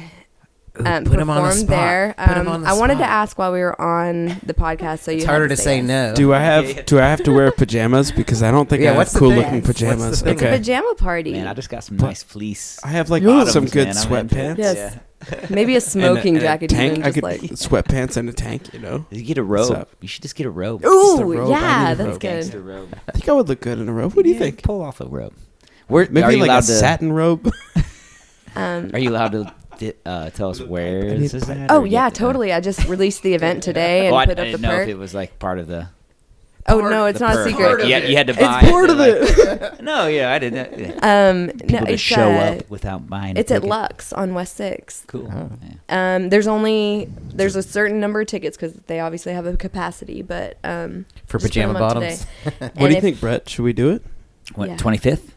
Put 'em on the perform spot. there. Put 'em on the I wanted to spot. ask while we were on the podcast, so It's you had harder to say yes. no. Do I have to wear pajamas because I don't think Yeah, I what's have the cool thing? looking What's the pajamas. thing? It's a Okay. pajama party. Man, I just got some nice fleece. I have like bottoms, some good man. I'm into it. sweatpants. Yes. Maybe a smoking and a jacket. tank. Even, I just could like. sweatpants and a tank. You know. You get a What's robe. up? You should just get a robe. the Ooh, robe. I yeah, need a that's robe. good. Gangster robe. I think I would look good in a robe. What do you think? Pull off a robe. Maybe are you like allowed a to, satin robe. Are you allowed to tell us where this is at? Oh or yeah, get- totally. I just released the event today and Oh, I put up the didn't know if perk. it was like part of the. Oh no, it's the not a perk. secret. You had to It's buy. part it. of They're like, no, yeah, I didn't. No, People to it's show up without buying. It's a at ticket. Lux on West 6th. Cool. Oh. Yeah. There's a certain number of tickets because they obviously have a capacity, but For just put 'em pajama up bottoms? today. What do you think, Brett? Should we do it? What? Yeah. 25th.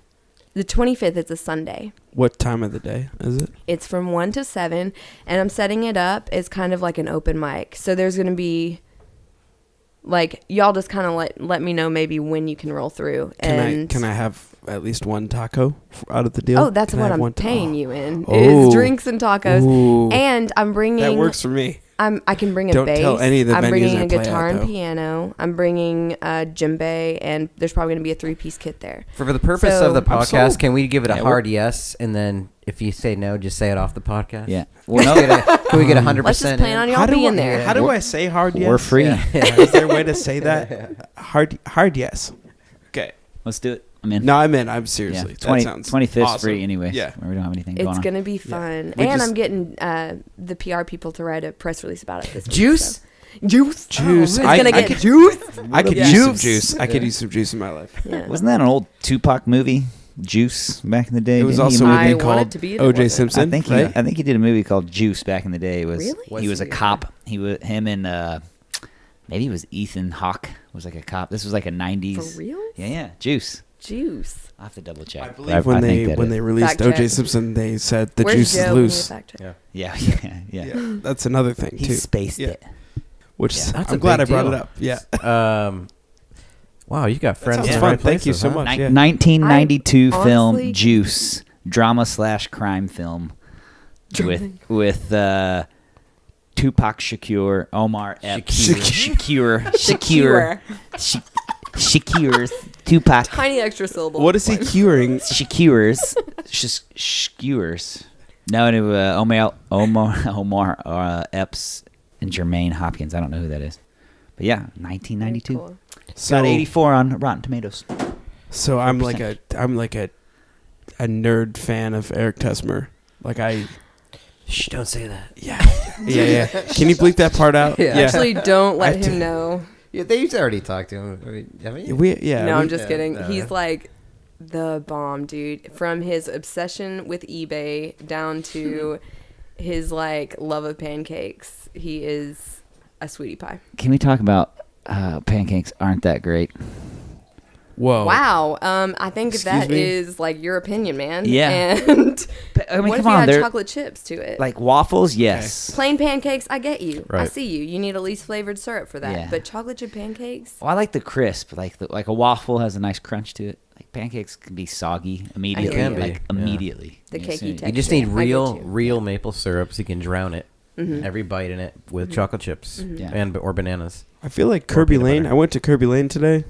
The 25th is a Sunday. What time of the day is it? It's from 1 to 7, and I'm setting it up as kind of like an open mic. So there's going to be, like, y'all just kind of let me know maybe when you can roll through. Can I have at least one taco out of the deal? Oh, that's Can I what have I'm one paying you in, Oh. is drinks and tacos. Ooh. And I'm bringing... That works for me. I can bring a Don't bass. tell any of the I'm venues bringing I a play guitar at, and though. piano. I'm bringing a djembe, and there's probably going to be a 3-piece kit there. For the purpose So- of the I'm podcast, sold. can we give it a Yeah, hard yes, and then if you say no, just say it off the podcast? Yeah. Well, can we get 100%? Let's just plan on y'all being there. How do I say hard yes? We're free. Is there a way to say that? Hard yes. Okay. Let's do it. I'm in. No, I'm in. I'm seriously. Yeah. That sounds 25th awesome. free anyway. Yeah. We don't have anything going It's on. going to be fun. We And just- I'm getting the PR people to write a press release about it this week, Juice? so. Juice. Juice. It's I- going to I get could- juice. I could Yeah. use some Juice. juice. I could use some juice in my life. Yeah. Wasn't that an old Tupac movie, Juice, back in the day? It was Didn't he also a make- I movie want called it to be, and it O.J. wasn't. Simpson. I think he did a movie called Juice back in the day. It was Really? he was a Was he? cop. Him and maybe it was Ethan Hawke was like a cop. This was like a 90s. For real? Yeah, Juice. Juice. I'll have to double check. I believe when they released Fact O.J. check. Simpson, they said the Where's juice Joe is when you loose. fact check? Yeah. Yeah, that's another thing He too. spaced Yeah. it. Which Yeah. That's I'm a glad I big brought deal. it up. Yeah, Wow, you got friends. sounds in the fun. right Thank you places, so huh? much. Yeah. 1992 I film honestly- Juice, drama/crime film with Tupac Tupac Shakur, Omar Epps, Shakur. Shakur's Tupac. Tiny extra syllable. What is he curing? Shakur's. Skewers. No, Omar Epps and Jermaine Hopkins. I don't know who that is. But yeah, 1992. Cool. Got 84 on Rotten Tomatoes. So I'm like a nerd fan of Eric Tesmer. Like Shh, don't say that. yeah. Can you bleep that part out? Yeah. Actually, don't let I him know. Yeah, they've already talked to him. I mean, haven't you? No, I'm just kidding. no. He's like the bomb, dude. From his obsession with eBay down to his like love of pancakes, he is a sweetie pie. Can we talk about pancakes aren't that great? Whoa. Wow. I think Excuse that me? is like your opinion, man. Yeah. And I mean, what if come you on, had they're chocolate chips to it? like waffles. Yes. Plain pancakes, I get you. I Right. see you. You need at least flavored syrup for that. Yeah. But chocolate chip pancakes? Well, I like the crisp. Like a waffle has a nice crunch to it. Like pancakes can be soggy immediately. can be, Like yeah. immediately. The You cakey see- texture. You just need I get real you. maple syrup so you can drown it. Every bite in it with chocolate chips Yeah. or bananas. I feel like Or Kirby peanut Lane. butter. I went to Kirby Lane today,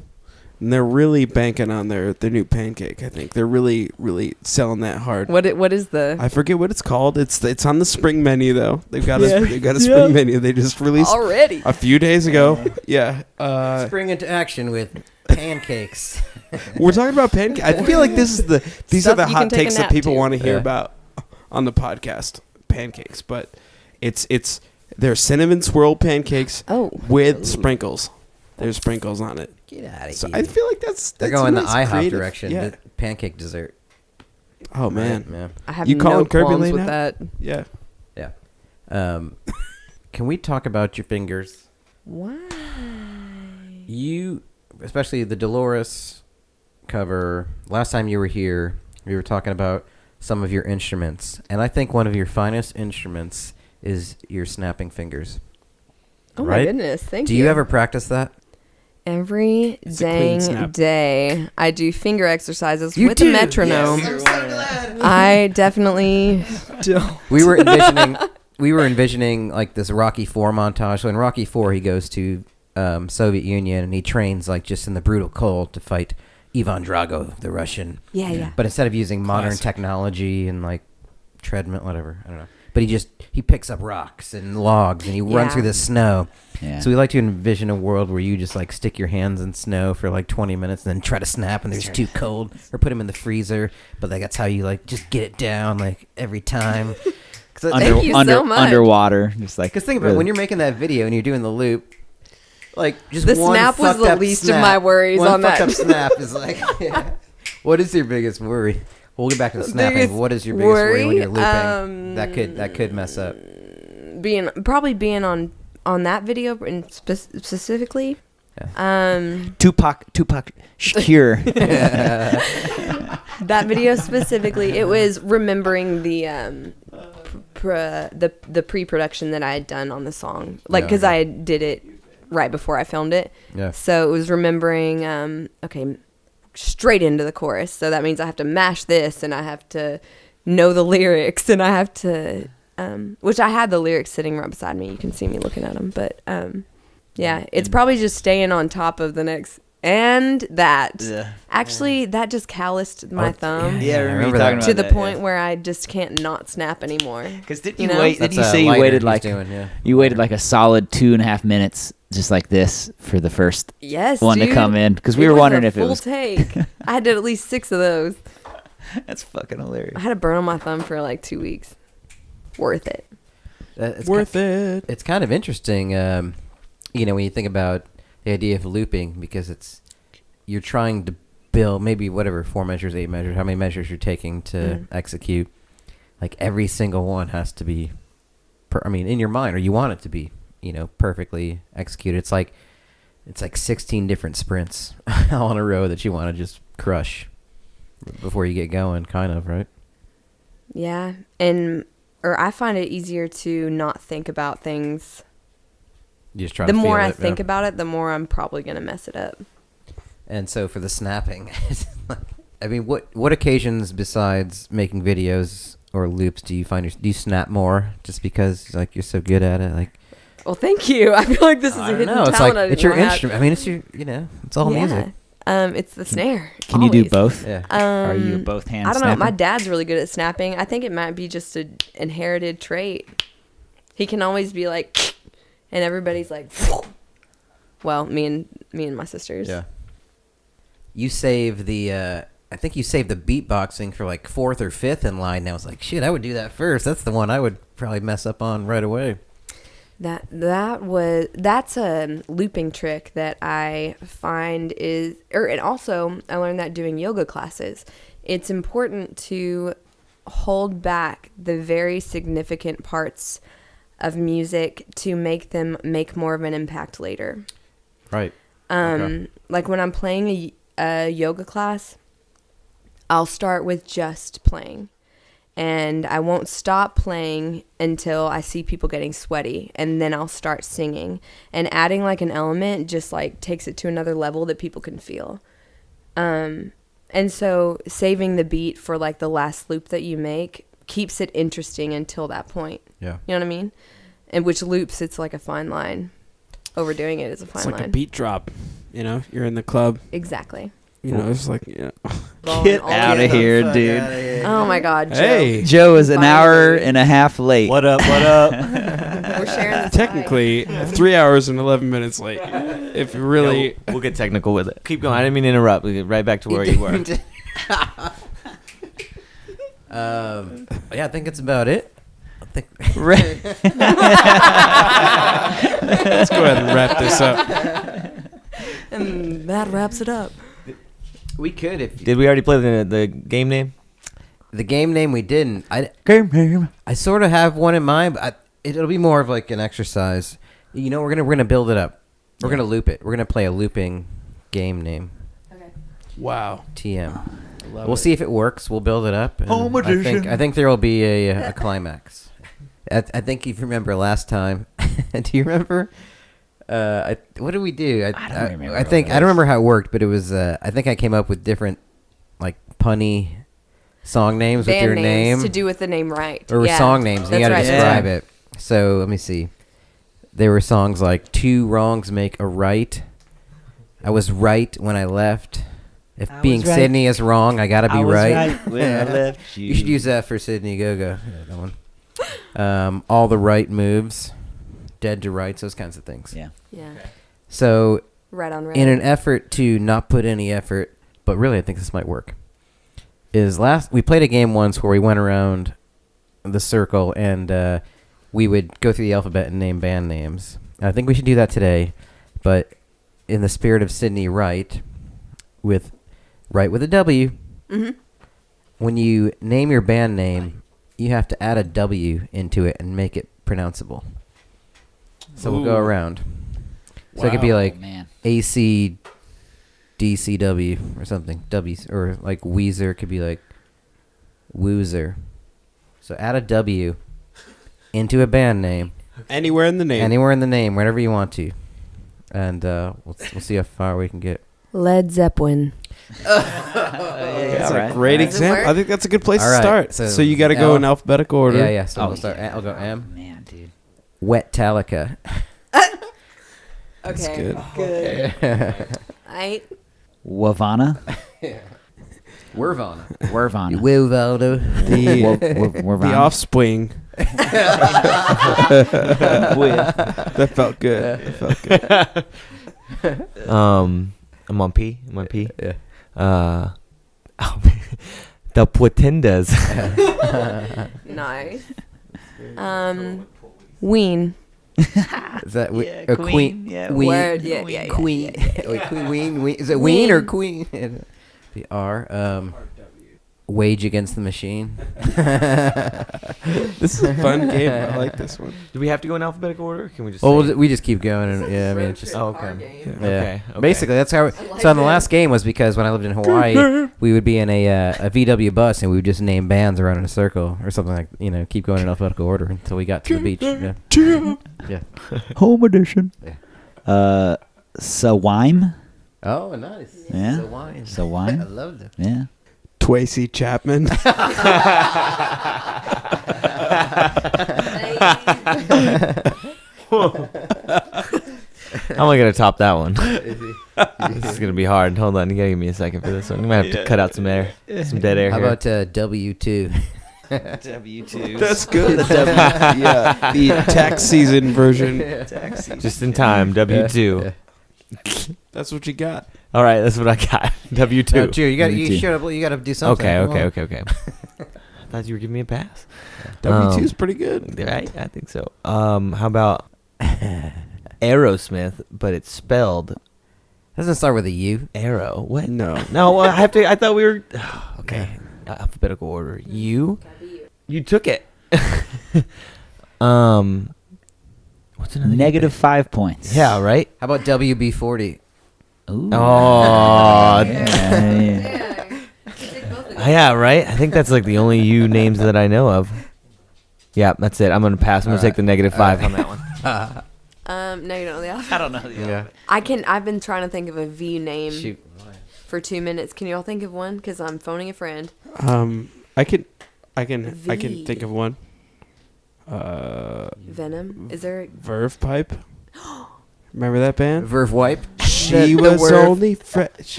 and they're really banking on their new pancake. I think they're really selling that hard. What is the I forget what it's called. It's on the spring menu though. They've got Yeah. they've got a spring menu. They just released already? a few days ago. Yeah. Spring into action with pancakes. We're talking about pancakes. I feel like these are Stuff the you hot can take a takes that nap people to. want to hear Yeah. about on the podcast. Pancakes, but it's they're cinnamon swirl pancakes Oh. with sprinkles. There's sprinkles on it. Get out of So here. I feel like that's They're a going nice the IHOP creative- direction. Yeah. The pancake dessert. Oh man. Yeah. I have You no calling Kirby qualms Lane with out? that. Yeah. Yeah. Can we talk about your fingers? Why? You, especially the Dolores cover, last time you were here, we were talking about some of your instruments. And I think one of your finest instruments is your snapping fingers. Oh my Right? goodness! Thank Do you. you ever practice that? Every It's a clean dang snap. day, I do finger exercises You with do? a metronome. Yes. I'm so glad. I definitely don't. We were envisioning like this Rocky IV montage. So in Rocky IV, he goes to Soviet Union and he trains like just in the brutal cold to fight Ivan Drago, the Russian. Yeah. But instead of using modern Classic. technology and like treadmill, whatever, I don't know. But he picks up rocks and logs and he runs Yeah. through the snow. Yeah. So we like to envision a world where you just like stick your hands in snow for like 20 minutes and then try to snap and there's too cold, or put them in the freezer. But like that's how you like just get it down like every time. Thank you so much. Underwater, just like. Because think about it, when you're making that video and you're doing the loop, like just The one snap was fucked the up least of snap- my worries one on fucked that. up snap is like, yeah. What is your biggest worry? We'll get back to the snapping. Biggest But what is your biggest worry when you're looping? worry? That could mess up. being on that video specifically. Tupac Shakur. That video specifically, it was remembering the pre-production that I had done on the song, like Yeah, because okay. I did it right before I filmed it. Yeah. So it was remembering. Okay, straight into the chorus. So that means I have to mash this, and I have to know the lyrics, and I have to. Which I had the lyrics sitting right beside me. You can see me looking at them, but yeah, it's probably just staying on top of the next. And that actually that just calloused my thumb Yeah, I remember you remember talking that. about to the that, point where I just can't not snap anymore. Because didn't you you know? wait? That's Didn't you a say you lighter waited he's like doing, yeah. you waited like a solid 2.5 minutes, just like this, for the first Yes, one dude. to come in? Because we It were was wondering a if it full was. take. I did at least 6 of those. That's fucking hilarious. I had to burn on my thumb for like 2 weeks. Worth it. It's Worth it. It's kind of interesting, when you think about the idea of looping, because you're trying to build maybe whatever 4 measures, 8 measures, how many measures you're taking to execute. Like every single one has to be, in your mind, or you want it to be, perfectly executed. It's like 16 different sprints all in a row that you want to just crush before you get going, kind of, right? Yeah, or I find it easier to not think about things. You just try The to more feel I it, think yeah. about it, the more I'm probably gonna mess it up. And so for the snapping, what occasions besides making videos or loops do you snap more just because like you're so good at it? Like Well, thank you. I feel like this is a hidden No, it's talent. like it's your instrument. I mean, it's your, it's all music. It's the snare. Can you do both? Yeah. Are you both hands? I don't know. snapper? My dad's really good at snapping. I think it might be just an inherited trait. He can always be like, and everybody's like, well, me and my sisters. Yeah. You save the. I think you saved the beatboxing for like 4th or 5th in line. Now it's like, shit, I would do that first. That's the one I would probably mess up on right away. That's a looping trick that I find and also I learned that doing yoga classes. It's important to hold back the very significant parts of music to make them make more of an impact later. Right. Okay. Like when I'm playing a yoga class, I'll start with just playing. And I won't stop playing until I see people getting sweaty, and then I'll start singing. And adding like an element just like takes it to another level that people can feel. And so saving the beat for like the last loop that you make keeps it interesting until that point. Yeah. You know what I mean? And which loops, it's like a fine line. Overdoing it is a fine It's like line. a beat drop. You're in the club. Exactly. It's like, Get out of here, dude. Oh my God, Joe. Hey. Joe is an Finally. hour and a half late. What up? What up? We're sharing this Technically, 3 hours and 11 minutes late. If you really... Yeah, we'll get technical with it. Keep going. I didn't mean to interrupt. We'll get right back to where you were. Yeah, I think it's about it. I think Let's go ahead and wrap this up. And that wraps it up. we could if Did we already play the game name? the game name we didn't. I sort of have one in mind, but it'll be more of like an exercise. We're gonna build it up. We're gonna loop it. We're gonna play a looping game name. Okay. Wow. TM. Love We'll it. see if it works. We'll build it up. and Home edition. I think there will be a climax. I think if you remember last time. Do you remember? What did we do? I don't remember I think what it I don't was. remember how it worked, but it was. I think I came up with different, like punny, song names with Band your names name to do with the name right. or Yeah, song names. And you got that's to right. describe it. So let me see. There were songs like "Two Wrongs Make a Right." I was right when I left. If I being was right. Sydney is wrong, I gotta be I was right. when I left you. You should use that for Sydney Go-Go. Yeah, that one. All the right moves, dead to rights, those kinds of things. Yeah. Yeah. So, Right on red. in an effort to not put any effort, but really I think this might work, we played a game once where we went around the circle and we would go through the alphabet and name band names. I think we should do that today, but in the spirit of Sydney Wright, with a W. Mm-hmm. When you name your band name, you have to add a W into it and make it pronounceable. So we'll go Ooh. around. So it could be Wow. like Oh, man. ACDCW or something. W, or like Weezer could be like Woozer. So add a W into a band name. Anywhere in the name. Anywhere in the name, wherever you want to. And we'll see how far we can get. Led Zeppelin. That's all a right. great Does it example. work? I think that's a good place All to right, start. so So you got to go L. in alphabetical order. Yeah, yeah. So Oh, we'll start. yeah. I'll go M. Man, dude. Wet-talica. That's Okay. good. I Wavana. Wervana. Wervana. Wilvaldo. The Wervana. offspring. That felt good. That felt good. I'm on P. I'm on P. Yeah. The Pretenders. nice. Ween. Is that Yeah, a Queen, queen? yeah, Ween. Word, yeah, yeah, yeah, Queen. yeah, Wait, queen. Ween. Is it Ween or Ween. Queen? The R. Wage Against the Machine. This is a fun game. I like this one. Do we have to go in alphabetical order? Or can we just? Well, say- we just keep going, and yeah, I mean, it's just. Oh, okay. Yeah. Okay. Basically, that's how. So on the last game was because when I lived in Hawaii, we would be in a VW bus and we would just name bands around in a circle or something like keep going in alphabetical order until we got to the beach. Yeah. Yeah. Home edition. Yeah. Sawime. Oh, nice. Yeah. So wine. I Sawime. loved it. Yeah. Tracy Chapman. I'm only gonna top that one. This is gonna be hard. Hold on, you gotta give me a second for this one. You might have to cut out some air, some dead air. How here. about W2? W2. That's good. Yeah, the tax season version. Just in time? W2. That's what you got. All right, that's what I got. W2. No, Drew, you W2. got to do something. Okay. I thought you were giving me a pass. W2 is pretty good. Right? I think so. How about Aerosmith, but it's spelled Doesn't start with a U. arrow. What? No. No, well, I have to. I thought we were. Okay. Alphabetical order. You took it. What's another Negative 5 points. Yeah, right? How about WB40? Ooh. Oh. Yeah. Yeah, right? I think that's like the only U names that I know of. Yeah, that's it. I'm going to pass. I'm going to take the -5 on that one. No, you don't know the alphabet. I don't know. The I've been trying to think of a V name Shoot. for 2 minutes. Can you all think of one? Because I'm phoning a friend. I can V. think of one. Venom. Is there? Verve Pipe. Remember that band? Verve Wipe. She The was Verve. only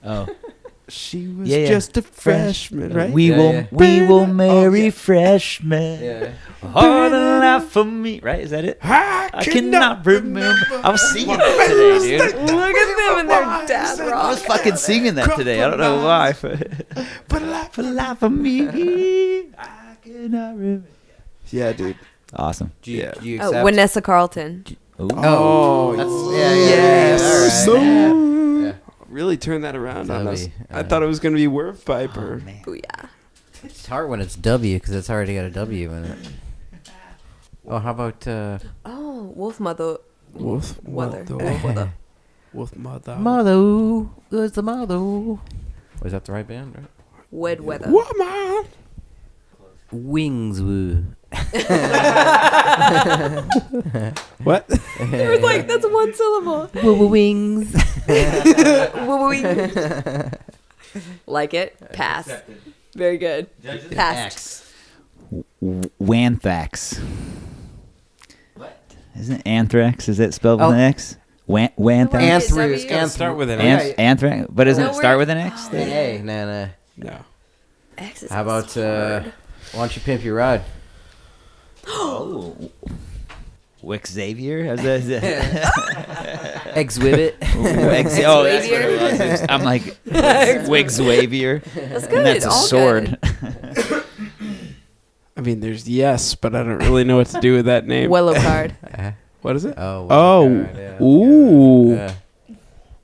Oh. she was Yeah, yeah. just a freshman, right? We Yeah, will yeah. we will marry yeah. freshmen. Yeah. Hard to laugh for me. Right? Is that it? I cannot remember. I was singing that today, dude. Look at them and their dad I rock. was fucking singing that today. I don't know why. But laugh. For the life of me, I cannot remember. Yeah, dude. Awesome. Do you, Yeah. do you Oh, accept? Vanessa Carlton. Ooh. Oh, That's, yes. All right. Yeah. Really turn that around on us. Tubby, I thought it was gonna be Verve Pipe or. man. Booyah. It's hard when it's W because it's already got a W in it. Oh, how about Oh, Wolf Mother. Wolf Mother. Mother. Wolf Mother. Mother? Who's the mother? Was that the right band? Right? Wed Weather. Woman. Wings Woo. What? It was like, that's one syllable. Woo Wings. Like it. Pass. Very good. Passed. Wanthax. What? Isn't it anthrax? Is it spelled with Oh. an X? Wanthax? Anthrax. Start with an Yeah, X. Anthrax? But doesn't No, it start we're- with an X? Hey, no. No. X is How about hard. why don't you pimp your ride? Oh. Wick Xavier? How's that? Is that? Exhibit. Oh, that's what it was. I'm like, Wick Xavier. That's good. And that's a All sword. I mean, there's yes, but I don't really know what to do with that name. Wello card. What is it? Oh. Oh. God, yeah. Ooh. Yeah.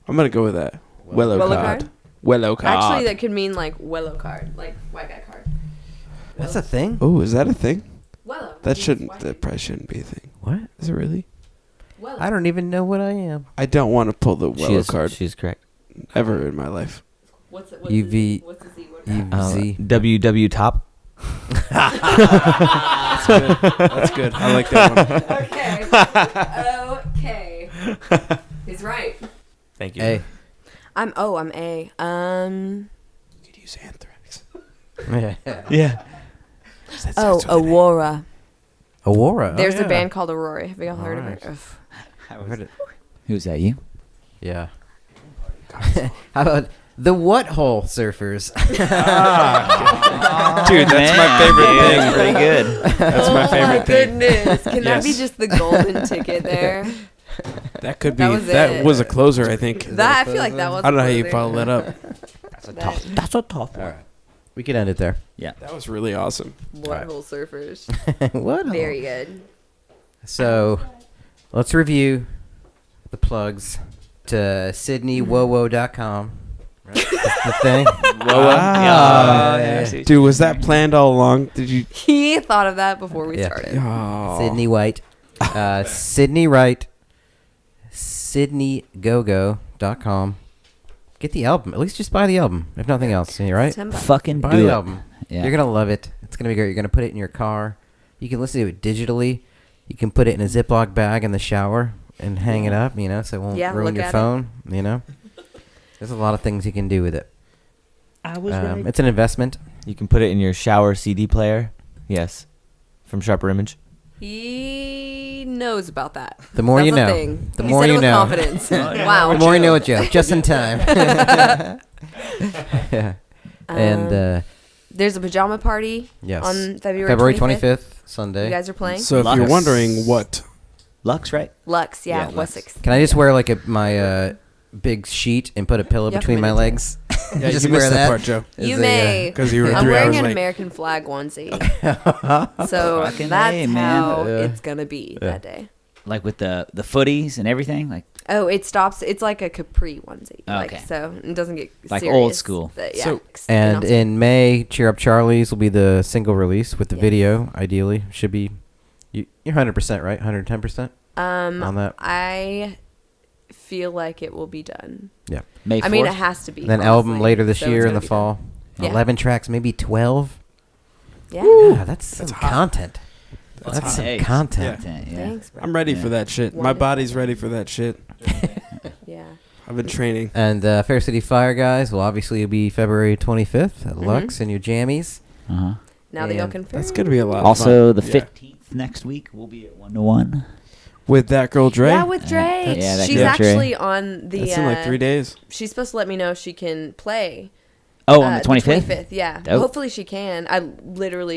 I'm gonna go with that. Wello Wello card. card? Wello card. Actually, that could mean like Wello card, like white guy card. That's a thing. Oh, is that a thing? Wello. That means shouldn't. white That dude. probably shouldn't be a thing. What? Is it really? Wello. I don't even know what I am. I don't want to pull the Wello card She's correct. ever in my life. What's it? UV. What's the Z word? UV. WW top. That's good. That's good. I like that one. Okay. He's right. Thank you. Hey. I'm A. You could use anthrax. Yeah. Aurora. Aurora. There's oh, a yeah. band called Aurora. Have you all heard Alright. of it? Ugh. I've heard it. Who's that, you? Yeah. How about the what hole surfers? Dude, that's my favorite thing. Pretty good. That's my favorite thing. Goodness. Can that be Yes. just the golden ticket there? That could be. That was That it. was a closer, I think. That I feel like that was. I don't know how you closer. follow that up. That's a tough All right. We could end it there. That was really awesome. What hole surfers? What? hole? Very good. So, let's review the plugs to SydneyWowo.com. Right? That's the thing. Ah. Dude, was that planned all along? Did you? He thought of that before we Yeah. started. Oh. Sydney White. Sydney Wright. SydneyGogo.com. Get the album. At least just buy the album, if nothing else. Right? $10. Fucking Buy do the it. album. Yeah. You're gonna love it. It's gonna be great. You're gonna put it in your car. You can listen to it digitally. You can put it in a Ziploc bag in the shower and hang it up. So it won't Yeah, ruin look your at it. phone. There's a lot of things you can do with it. I was right. It's an investment. You can put it in your shower CD player. Yes. From Sharper Image. He knows about that. The more That's you the know. thing. The He more said it you with know. confidence. Wow. The more you know it, Joe. Just in time. Yeah. And There's a pajama party yes, on February 25th, Sunday. You guys are playing? So if Lux. you're wondering what, Lux, right? Lux, yeah, Yeah, Wessex. Can I just wear like my big sheet and put a pillow You have between my committed to legs? yeah, Just you wear missed that that. part, Joe, You Is may. because you were I'm 3 wearing hours an late. American flag onesie. So Fucking that's A, man. how Yeah. it's going to be that day. Like with the footies and everything, like Oh, it stops. It's like a capri onesie. Okay. So it doesn't get Like serious. old school. Yeah. So- And in May, Cheer Up Charlie's will be the single release with the Yes. video. Ideally, should be. You're 100% right. 110% on that. I feel like it will be done. Yeah. May 4th. I mean, it has to be. And then album honestly. later this So it's year in gonna the be fall. Yeah. 11 tracks, maybe 12. done. Yeah. Yeah, that's some hot. content. That's hot. some Hey. content. Yeah. Thanks, bro. I'm ready Yeah. for that shit. My Wonderful. body's ready for that shit. Yeah. I've been training. And Fair City Fire Guys will obviously be February 25th at Lux and your jammies. Uh-huh. Now that y'all And confirm. That's gonna be a lot. Also, of the fun. 15th next week, we'll be at 1-1. with that girl Dre. Yeah, with Dre. Yeah, that She's girl Dre. actually on the. That's in like 3 days. She's supposed to let me know if she can play. Oh, on the 25th? 25th, yeah. Dope. Hopefully she can.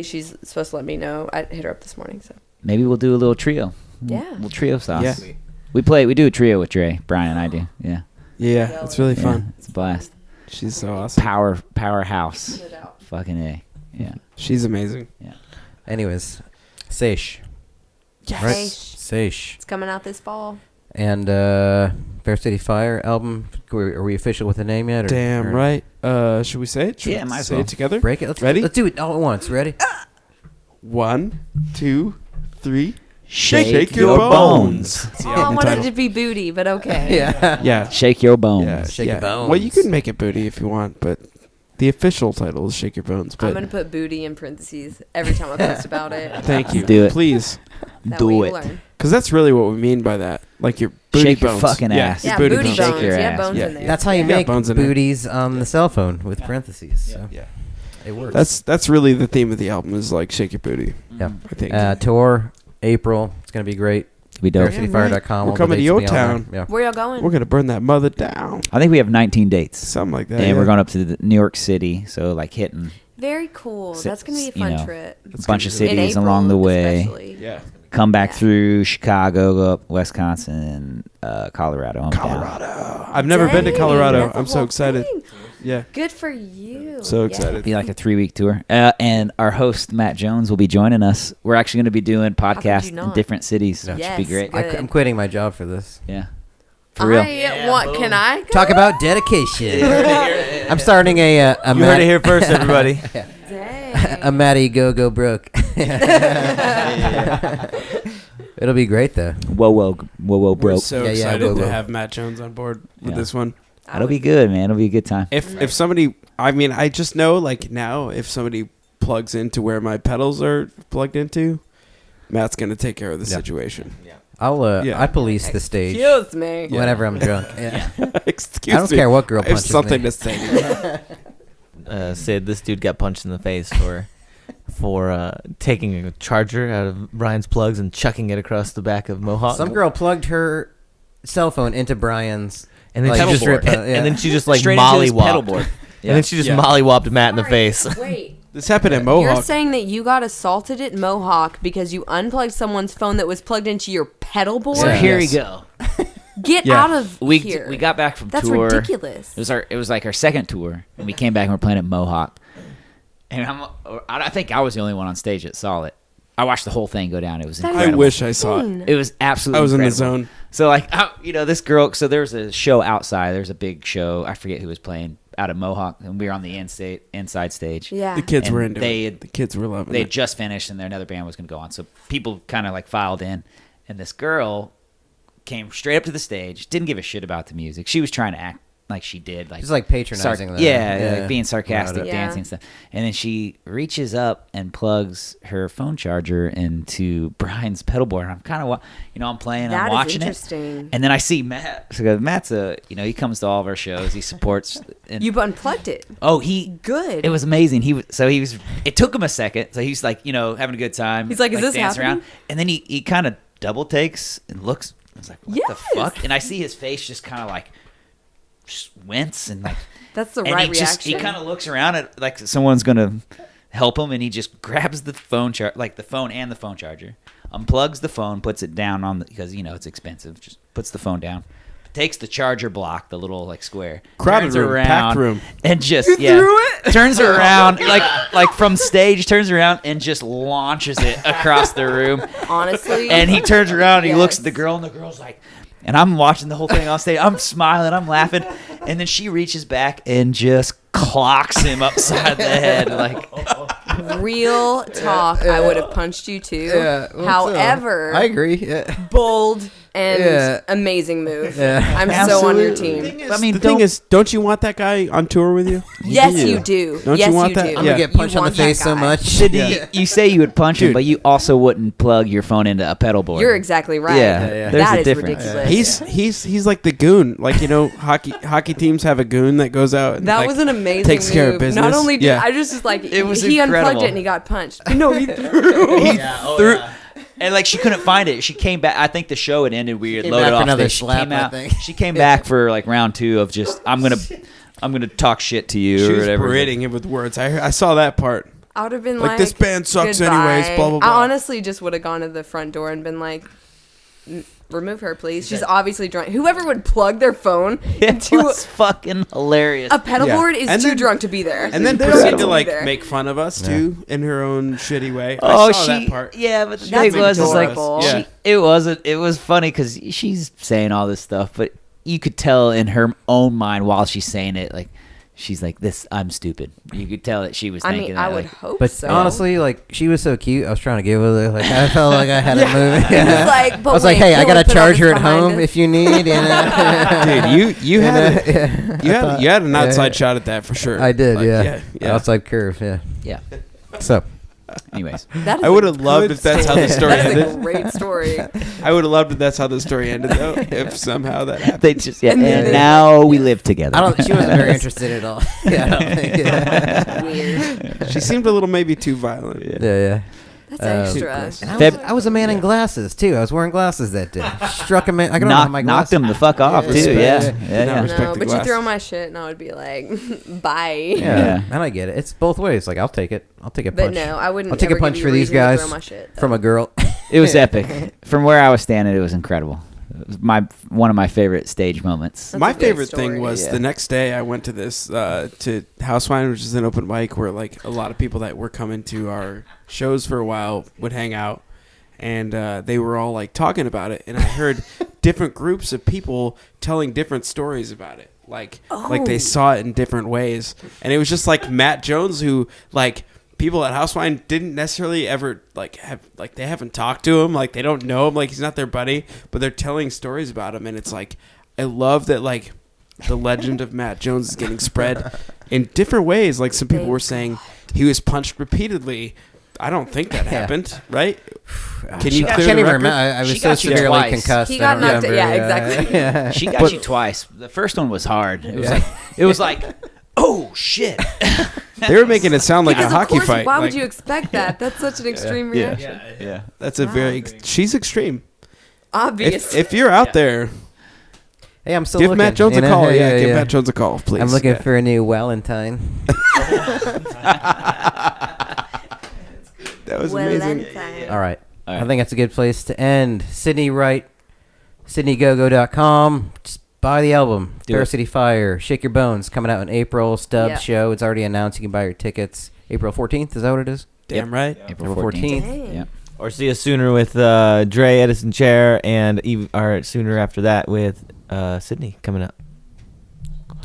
She's supposed to let me know. I hit her up this morning, so. Maybe we'll do a little trio. Yeah. Little trio sauce. Yeah. We do a trio with Dre. Brian and I do. Yeah. Yeah, it's really Yeah, fun. it's a blast. She's so awesome. Powerhouse. No doubt. Fucking A. Yeah. She's amazing. Anyways, Seiche. Yes. Right? Seiche. Seiche. It's coming out this fall. And Fair City Fire album. Are we official with the name yet? Damn or right. Should we say it? Should Yeah, we might as say well. it together. Break it. Ready? Let's do it all at once. Ready? 1, 2, 3. Shake your bones. Oh, I wanted it to be booty, but okay. Yeah. Yeah. Shake your bones. Yeah. Shake your bones. Well, you can make it booty if you want, but the official title is Shake Your Bones. I'm But going to put booty in parentheses every time I post about it. thank you. Do it. Please. That Do way you it. learn. Because that's really what we mean by that. Like your booty Shake your bones. fucking yeah, ass. your Yeah, booty booty bones. Shake bones. your You ass. have bones Yeah. in there. That's how you Yeah, make bones in there. booties on the cell phone with parentheses. So Yeah. it works. That's really the theme of the album is like Shake Your Booty, yeah. I think. Tour April. It's gonna be great. We dope. FairCityFire.com. We're all the coming to dates your will be on there. town. Yeah. Where y'all going? We're going to burn that mother down. I think we have 19 dates. Something like that. And yeah. we're going up to New York City, so like hitting Very cool. Si- That's going to be a you fun know, trip. a That's bunch of gonna be In cities along the April, way. especially. Yeah. Come back Yeah. through Chicago, go up Wisconsin, Colorado. I'm down. Colorado. I've never been to Dang, Colorado. that's a I'm so whole excited. thing. Yeah. Good for you. So Yeah. excited. Be like a 3-week tour. And our host, Matt Jones, will be joining us. We're actually going to be doing could podcasts you in not? different cities, which Yes, should be great. good. I'm quitting my job for this. Yeah. For real. Can I go? Talk about dedication. I'm starting a You heard it here first, everybody. Dang. a Matty Go Broke. It'll be great though. Whoa, We're bro. so Yeah, excited go, to go. have Matt Jones on board with Yeah. this one. That'll be good, man. It'll be a good time. If somebody, I mean, I just know like now if somebody plugs into where my pedals are plugged into, Matt's gonna take care of the Yeah. situation. I'll Yeah. I police the stage Excuse me. Yeah. whenever I'm drunk. Yeah. Excuse I don't me. care what girl I have punches something me. to say. To you. Sid, this dude got punched in the face for taking a charger out of Brian's plugs and chucking it across the back of Mohawk. Some girl plugged her cell phone into Brian's. and then like, she just strip, and, yeah. and then she just like Straight into his mollywopped. pedal board. And then she just Yeah. mollywopped Matt in the Sorry, face. Wait. This happened at You're Mohawk. saying that you got assaulted at Mohawk because you unplugged someone's phone that was plugged into your pedal board? So Yeah. here Yes. we go. Get Yeah. out of here. We got back from That's tour. ridiculous. It was like our second tour, and we came back and we're playing at Mohawk. And I think I was the only one on stage that saw it. I watched the whole thing go down. It was That is I incredible. wish I saw it. insane. It was absolutely. I was in the incredible. zone. So like, this girl. So there was a show outside. There's a big show. I forget who was playing out of Mohawk, and we were on the inside stage. Yeah. The kids And were into they it. had- The kids were loving They it. had just finished, and another band was going to go on. So people kind of like filed in, and this girl came straight up to the stage. Didn't give a shit about the music. She was trying to act like she did, like Just like patronizing them. like being sarcastic, Right. Yeah. dancing and stuff. And then she reaches up and plugs her phone charger into Brian's pedal board. And I'm kind of, I'm playing, That I'm is watching it. interesting. And then I see Matt. So Matt's he comes to all of our shows. He supports. And, You unplugged it. he. Good. It was amazing. It took him a second. So he's like, having a good time. He's like, "Is this dancing happening?" around. And then he kind of double takes and looks. I was like, what the Yes. fuck? And I see his face just kind of like just wince and like. That's the And right he reaction. he kind of looks around at like someone's gonna help him, and he just grabs the phone like the phone and the phone charger, unplugs the phone, puts it down because it's expensive. Just puts the phone down, takes the charger block, the little like square, Crowded turns room, around, packed room. and just threw it? turns around like from stage, turns around and just launches it across the room. Honestly. And he turns around and he looks Yes. at the girl, and the girl's like, and I'm watching the whole thing on stage. I'm smiling, I'm laughing, and then she reaches back and just clocks him upside the head. Like, Real talk, I would have punched you too. Yeah, well, However, I agree. Yeah. bold and Yeah. amazing move. Yeah. I'm so on your Absolutely. team. I mean, the thing is, don't you want that guy on tour with you? Yes, you do. Don't yes, you want you that? do. I'm I'm Yeah. gonna get You punched on the want that face so guy. much. Sydney, you say you would punch him, Dude. but you also wouldn't plug your phone into a pedal board. You're exactly right. Yeah, yeah. there's That a is difference. ridiculous. He's like the goon. Like hockey teams have a goon that goes out. And, That like, was an amazing takes move. care of business. Not only did Yeah. I just like It was he unplugged incredible. it and he got punched. No, he threw. Threw- And like she couldn't find it. She came back. I think the show had ended. We had Came loaded back for off. another Then she slap, came I out. think. She came back for like round 2 of just I'm gonna talk shit to you She or was whatever. berating him with words. I saw that part. I would have been Like, like, this band sucks goodbye. anyways, blah, blah, blah. I honestly just would have gone to the front door and been like, remove her, please. She's obviously drunk. Whoever would plug their phone It into was fucking hilarious. a pedal Yeah. board is And too then- drunk to be there. And then They don't proceeded get to be like there. make fun of us too in her own shitty way. Oh, I saw she that part. yeah, but the That's thing was, is like adorable. Yeah. it was funny because she's saying all this stuff, but you could tell in her own mind while she's saying it, like she's like, "This, I'm stupid." You could tell that she was I thinking mean, that. I would like, hope But so. honestly, like she was so cute. I was trying to get with her. Like I felt like I had a move. He's like, but I was wait, like, hey, I can got we a put all charger this at behind home us? if you need. Dude, you had you had an outside yeah. shot at that for sure. I did, Like, yeah. yeah. Outside curve, yeah. yeah. So Anyways, That is I a would have loved good if that's how the story That is a ended. great story. I would have loved if that's how the story ended though. If somehow that happened. they just And then and they- now we live together. I don't. She wasn't very interested at all. Yeah, I don't think. Yeah, Weird. She seemed a little maybe too violent. yeah. That's Um, extra. And I was a man in glasses too. I was wearing glasses that day. Struck a man. I don't know how my knocked glasses. him the fuck off Yeah, too. respect. Yeah, Yeah. yeah, No, yeah. respect No, the but you glasses. throw my shit and I would be like, bye. Yeah, Yeah. and I get it. It's both ways. Like I'll take it. I'll take a But punch. no, I wouldn't. I'll take a ever punch give for you a these reason to guys throw my shit, from though. a girl. It was epic. From where I was standing, it was incredible. It was one of my favorite stage moments. That's My a good favorite story. thing was Yeah. the next day I went to this to Housewine, which is an open mic where like a lot of people that were coming to our shows for a while would hang out, and they were all like talking about it, and I heard different groups of people telling different stories about it, like they saw it in different ways, and it was just like Matt Jones, who like people at Housewine didn't necessarily ever like have like they haven't talked to him, like they don't know him, like he's not their buddy, but they're telling stories about him, and it's like I love that like the legend of Matt Jones is getting spread in different ways. Like some people were saying he was punched repeatedly. I don't think that happened, right? Can you I clear can't the even record? remember. I was She so got you severely twice. concussed. He I got don't knocked. remember. Yeah, exactly. Yeah. She got you twice. The first one was hard. It was like, oh shit. They were making it sound like Because a of hockey course, fight. why would Like, you expect that? That's such an extreme reaction. Yeah. That's a very. She's extreme. Obviously. If you're out there, Hey, I'm still give looking. Matt Jones a You know? call. Yeah, give yeah. Matt Jones a call, please. I'm looking Yeah. for a new Valentine. That was amazing. All right. All right. I think that's a good place to end. Sydney Wright, SydneyGogo.com. Just buy the album. Do Fair it. City Fire, Shake Your Bones, coming out in April. Stubbs Yeah. show. It's already announced. You can buy your tickets. April 14th. Is that what it is? Damn right. April 14th. 14th. Dang. Yeah. Or see us sooner with Dre Edison Chair, and or sooner after that with Sydney coming up.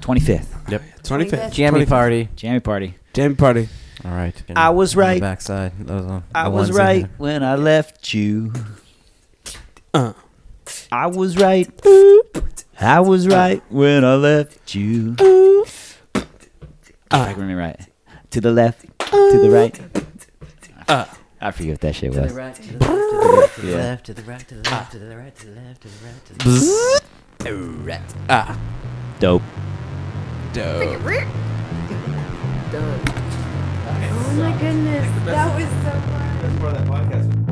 25th. Yep. 25th. Jammy party. Jammy party. Jam party. All right. I was On the right. backside. Those are I the was ones that- right when I left you. Uh. I was right. I was right when I left you. If I can remember right. To the left, to the right. I forget what that shit To the was. right, to the left, to the Yeah. left, to the right, to the left, to the right, to the left, to the right, to the left, to the left. Dope. Dope. Done. Oh my goodness. That was so fun. That's part of that podcast.